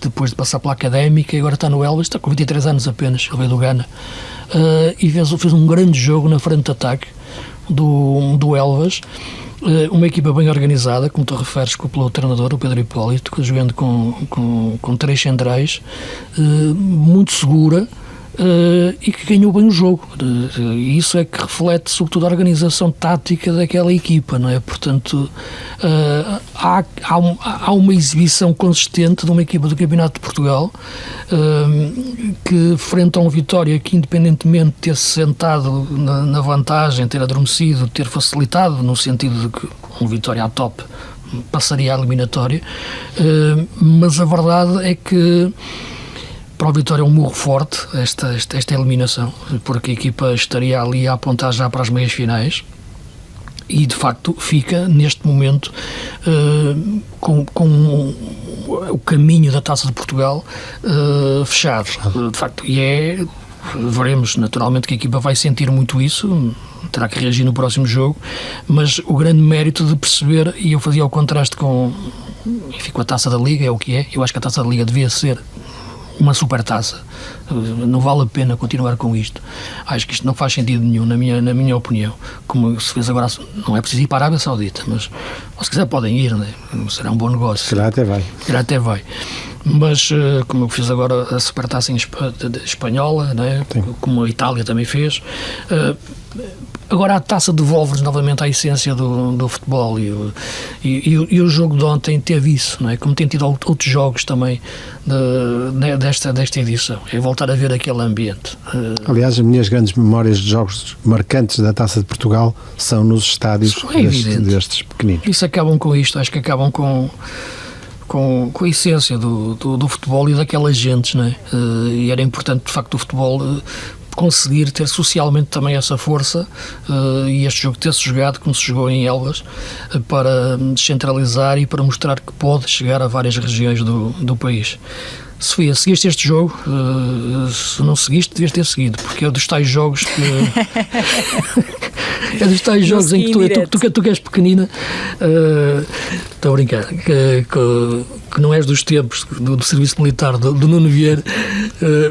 Depois de passar pela Académica, e agora está no Elvas, está com 23 anos apenas, ele veio do Ghana, e fez um grande jogo na frente de ataque do Elvas. uma equipa bem organizada, como tu referes pelo treinador, o Pedro Hipólito, jogando com 3 centrais, muito segura, e que ganhou bem o jogo. E isso é que reflete sobretudo a organização tática daquela equipa, não é? Portanto, há uma exibição consistente de uma equipa do Campeonato de Portugal, que frente a um Vitória que, independentemente de ter-se sentado na vantagem, ter adormecido, ter facilitado, no sentido de que um Vitória à top passaria à eliminatória, mas a verdade é que para o Vitória é um murro forte esta eliminação, porque a equipa estaria ali a apontar já para as meias finais e de facto fica neste momento com o caminho da Taça de Portugal fechado, de facto, e veremos naturalmente que a equipa vai sentir muito isso, terá que reagir no próximo jogo, mas o grande mérito de perceber, e eu fazia o contraste com a Taça da Liga, é o que é, eu acho que a Taça da Liga devia ser uma supertaça, não vale a pena continuar com isto. Acho que isto não faz sentido nenhum, na minha opinião. Como se fez agora, não é preciso ir para a Arábia Saudita, mas se quiser podem ir, né? Será um bom negócio.
Se calhar até vai.
Mas como eu fiz agora a supertaça espanhola, né? Como a Itália também fez, agora a taça devolve-nos novamente a essência do futebol e o jogo de ontem teve isso, não é? Como tem tido outros jogos também desta edição, é voltar a ver aquele ambiente.
Aliás, as minhas grandes memórias de jogos marcantes da Taça de Portugal são nos estádios destes pequeninos.
Isso acabam com isto, acho que acabam com a essência do futebol e daquelas gentes, não é? E era importante, de facto, o futebol conseguir ter socialmente também essa força, e este jogo ter-se jogado como se jogou em Elvas, para descentralizar e para mostrar que pode chegar a várias regiões do país. Sofia, seguiste este jogo? Se não seguiste, devias ter seguido, porque é dos tais jogos que... é dos tais jogos em que tu que és pequenina, estou a brincar, que não és dos tempos do serviço militar do Nuno Vieira,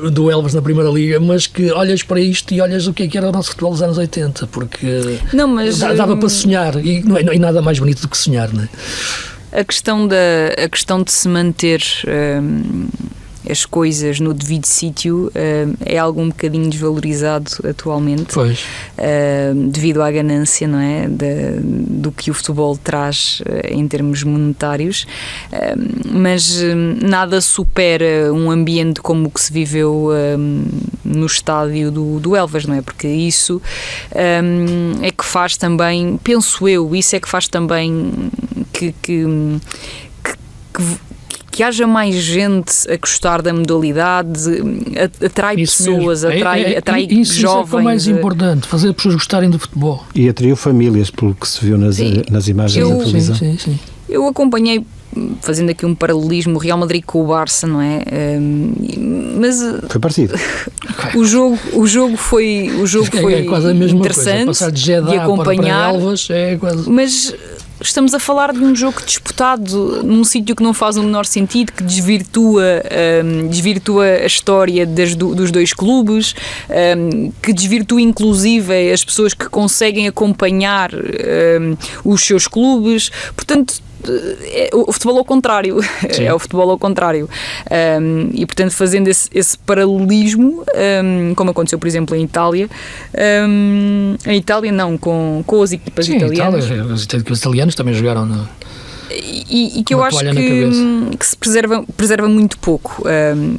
do Elvas na Primeira Liga, mas que olhas para isto e olhas o que era o nosso futebol dos anos 80, porque
não, mas,
dava para sonhar, e não é nada mais bonito do que sonhar, não é?
A questão de se manter as coisas no devido sítio é algo um bocadinho desvalorizado atualmente,
pois.
Devido à ganância, não é? Do que o futebol traz em termos monetários, mas nada supera um ambiente como o que se viveu no estádio do Elvas, não é? Porque isso é que faz também, penso eu, isso é que faz também que haja mais gente a gostar da modalidade, atrai
isso
pessoas,
mesmo.
atrai
isso,
jovens.
Isso é o mais importante, fazer as pessoas gostarem do futebol.
E atraiu famílias, pelo que se viu nas imagens da televisão.
Sim.
Eu acompanhei, fazendo aqui um paralelismo, o Real Madrid com o Barça, não é? Mas
foi parecido.
O jogo foi
quase a mesma
interessante
coisa. Passar de Jeddah
de acompanhar,
para Elvas é quase...
mas estamos a falar de um jogo disputado num sítio que não faz o menor sentido, que desvirtua a história dos dois clubes, que desvirtua inclusive as pessoas que conseguem acompanhar os seus clubes. Portanto, o futebol ao contrário.
Sim.
É o futebol ao contrário. E portanto, fazendo esse paralelismo, como aconteceu por exemplo em Itália, não, com as equipas italianas.
As equipas italianas também jogaram
e que eu acho que se preserva muito pouco.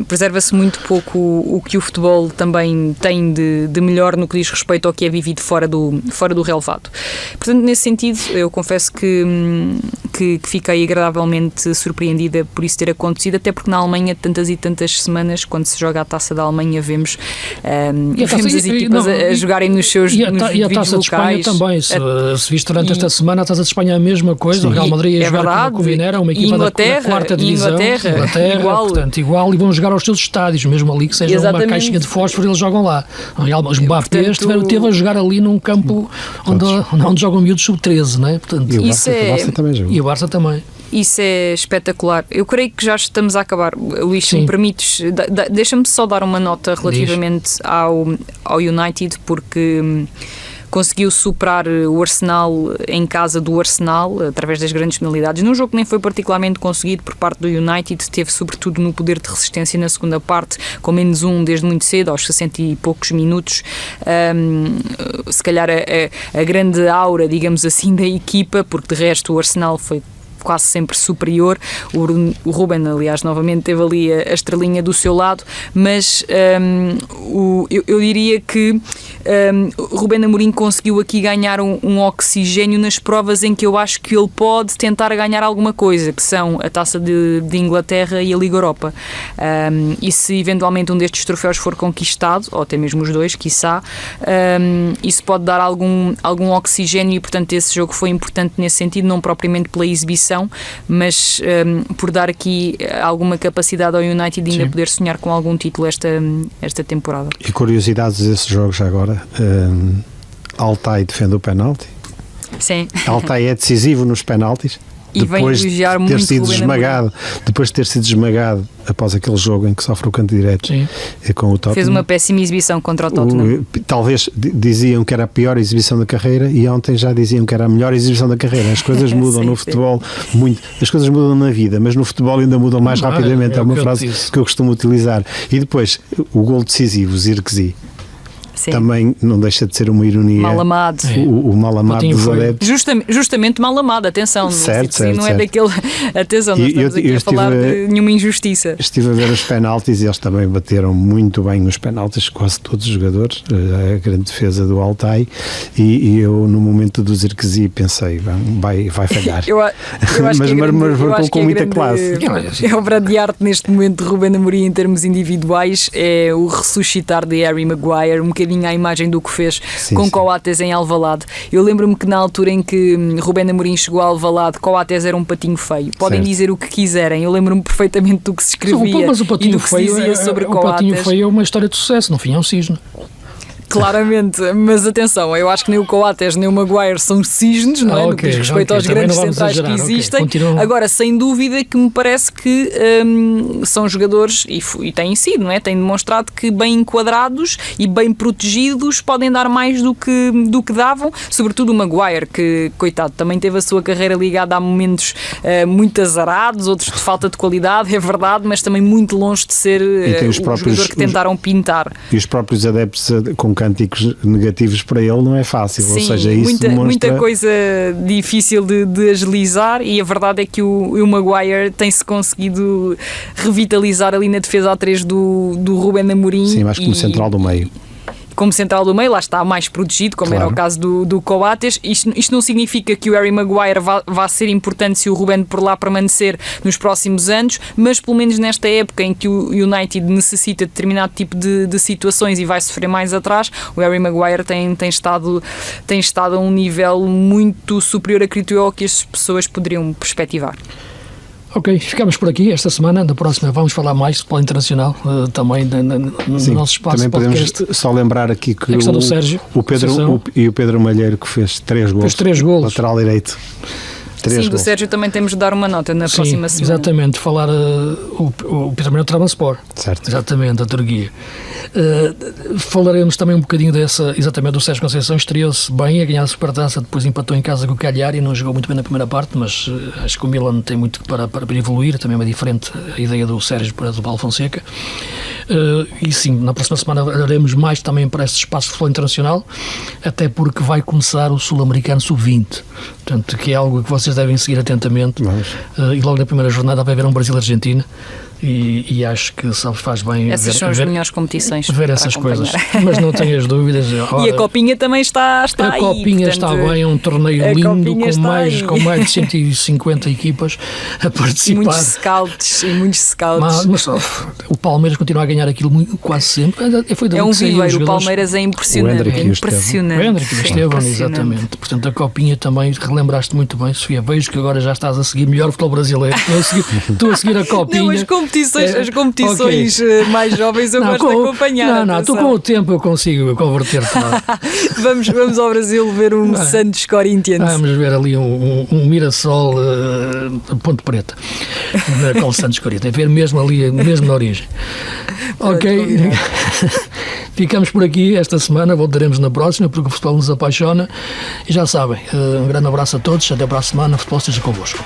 Preserva-se muito pouco o que o futebol também tem de melhor no que diz respeito ao que é vivido fora do relevado. Portanto, nesse sentido, eu confesso que fiquei agradavelmente surpreendida por isso ter acontecido, até porque na Alemanha, tantas e tantas semanas, quando se joga a Taça da Alemanha, vemos as equipas a jogarem nos seus locais.
E a Taça de Espanha também. Se viste durante esta semana, a Taça de Espanha é a mesma coisa. Sim. O Real Madrid a jogar com o Covinera, uma equipa da quarta divisão. Inglaterra, portanto, igual, e vão jogar aos seus estádios, mesmo ali que seja uma caixinha de fósforo, eles jogam lá. Os Mbappés teve a jogar ali num campo onde jogam miúdos sub-13, não é? Portanto,
e o Barça também jogou.
E o Barça também.
Isso é espetacular. Eu creio que já estamos a acabar. Luís, se me permites, deixa-me só dar uma nota relativamente ao United, porque conseguiu superar o Arsenal em casa do Arsenal, através das grandes penalidades, num jogo que nem foi particularmente conseguido por parte do United, teve sobretudo no poder de resistência na segunda parte, com menos um desde muito cedo, aos 60 e poucos minutos. Se calhar a grande aura, digamos assim, da equipa, porque de resto o Arsenal foi quase sempre superior. O Ruben, aliás, novamente teve ali a estrelinha do seu lado, mas eu diria que Ruben Amorim conseguiu aqui ganhar um oxigénio nas provas em que eu acho que ele pode tentar ganhar alguma coisa, que são a Taça de Inglaterra e a Liga Europa. E se eventualmente um destes troféus for conquistado, ou até mesmo os dois, quiçá, isso pode dar algum oxigénio e, portanto, esse jogo foi importante nesse sentido, não propriamente pela exibição, mas por dar aqui alguma capacidade ao United de ainda poder sonhar com algum título esta temporada.
E curiosidades desses jogos agora, Altay defende o penalti.
Sim.
Altay é decisivo nos penaltis.
E
depois de ter sido esmagado, após aquele jogo em que sofre o canto direto com o Tottenham.
Fez uma péssima exibição contra o Tottenham.
Talvez diziam que era a pior exibição da carreira e ontem já diziam que era a melhor exibição da carreira. As coisas mudam no futebol muito, as coisas mudam na vida, mas no futebol ainda mudam mais rapidamente. É uma frase que eu costumo utilizar. E depois, o gol decisivo, Zirkzee. Sim. Também não deixa de ser uma ironia.
Mal amado.
O mal amado dos adeptos.
Justamente mal amado, atenção.
Certo,
não é daquele. Atenção, não estamos aqui a falar de nenhuma injustiça.
Estive a ver os penaltis e eles também bateram muito bem os penaltis, quase todos os jogadores. A grande defesa do Altay. E eu, no momento do Zirkzee, pensei, vai falhar.
eu acho
mas marcou com muita classe.
É obra de arte neste momento de Ruben Amorim em termos individuais. É o ressuscitar de Harry Maguire, um bocadinho à imagem do que fez com Coates em Alvalade. Eu lembro-me que na altura em que Ruben Amorim chegou a Alvalade, Coates era um patinho feio. Podem dizer o que quiserem, eu lembro-me perfeitamente do que se escrevia
mas o patinho
e do que
feio
se dizia sobre
o
Coates.
O patinho feio é uma história de sucesso, no fim é um cisne.
Claramente, mas atenção, eu acho que nem o Coates nem o Maguire são cisnes, não é? No que diz respeito aos grandes centrais que existem. Agora, sem dúvida que me parece que são jogadores, e têm sido, não é? Têm demonstrado que bem enquadrados e bem protegidos podem dar mais do que davam, sobretudo o Maguire, que, coitado, também teve a sua carreira ligada a momentos muito azarados, outros de falta de qualidade, é verdade, mas também muito longe de ser o jogador que tentaram pintar.
E os próprios adeptos com cânticos negativos para ele não é fácil.
Sim,
ou seja, isso demonstra...
muita coisa difícil de agilizar, e a verdade é que o Maguire tem-se conseguido revitalizar ali na defesa A3 do Ruben Amorim.
Sim, mais como central do meio.
Como central do meio, lá está mais protegido, como era o caso do Coates. Isto não significa que o Harry Maguire vá ser importante se o Ruben por lá permanecer nos próximos anos, mas pelo menos nesta época em que o United necessita de determinado tipo de situações e vai sofrer mais atrás, o Harry Maguire tem estado a um nível muito superior, acredito eu, ao que as pessoas poderiam perspectivar.
Ok, ficamos por aqui esta semana. Na próxima vamos falar mais de futebol internacional também no nosso espaço.
Também podemos só lembrar aqui que
do Sérgio,
o Pedro Malheiro, que fez 3 golos.
Fez 3 golos.
Lateral direito.
Sim, do Sérgio também temos de dar uma nota na próxima semana.
Exatamente, falar o Pedro Malheiro Trabzonspor.
Certo.
Exatamente, da Turquia. Falaremos também um bocadinho exatamente do Sérgio Conceição. Estreou-se bem a ganhar a Supertaça, depois empatou em casa com o Cagliari, não jogou muito bem na primeira parte, mas acho que o Milan tem muito para evoluir. Também é diferente a ideia do Sérgio para do Paulo Fonseca. E sim, na próxima semana olharemos mais também para este espaço de futebol internacional, até porque vai começar o Sul-Americano Sub-20, portanto, que é algo que vocês devem seguir atentamente. E logo na primeira jornada vai haver um Brasil-Argentina. E acho que só faz bem
essas são as melhores competições
ver essas coisas, mas não tenhas dúvidas.
Ora, e a Copinha também está
a
aí.
A Copinha está bem, é um torneio lindo com mais de 150 equipas a participar.
E muitos scouts.
Mas o Palmeiras continua a ganhar aquilo quase sempre.
É um viveiro, o Palmeiras é impressionante.
O
Hendrick e o Esteban, exatamente. Portanto, a Copinha também relembraste muito bem, Sofia. Vejo que agora já estás a seguir melhor o futebol brasileiro. Estou a seguir a Copinha.
Não, as competições mais jovens eu gosto de acompanhar.
Não, tu com o tempo eu consigo converter-te lá.
vamos ao Brasil ver um Santos Corinthians.
Vamos ver ali um Mirassol Ponte Preta com o Santos Corinthians. Ver mesmo ali, mesmo na origem. Ok. Ficamos por aqui esta semana, voltaremos na próxima, porque o futebol nos apaixona. E já sabem, um grande abraço a todos, até para a semana, o futebol esteja convosco.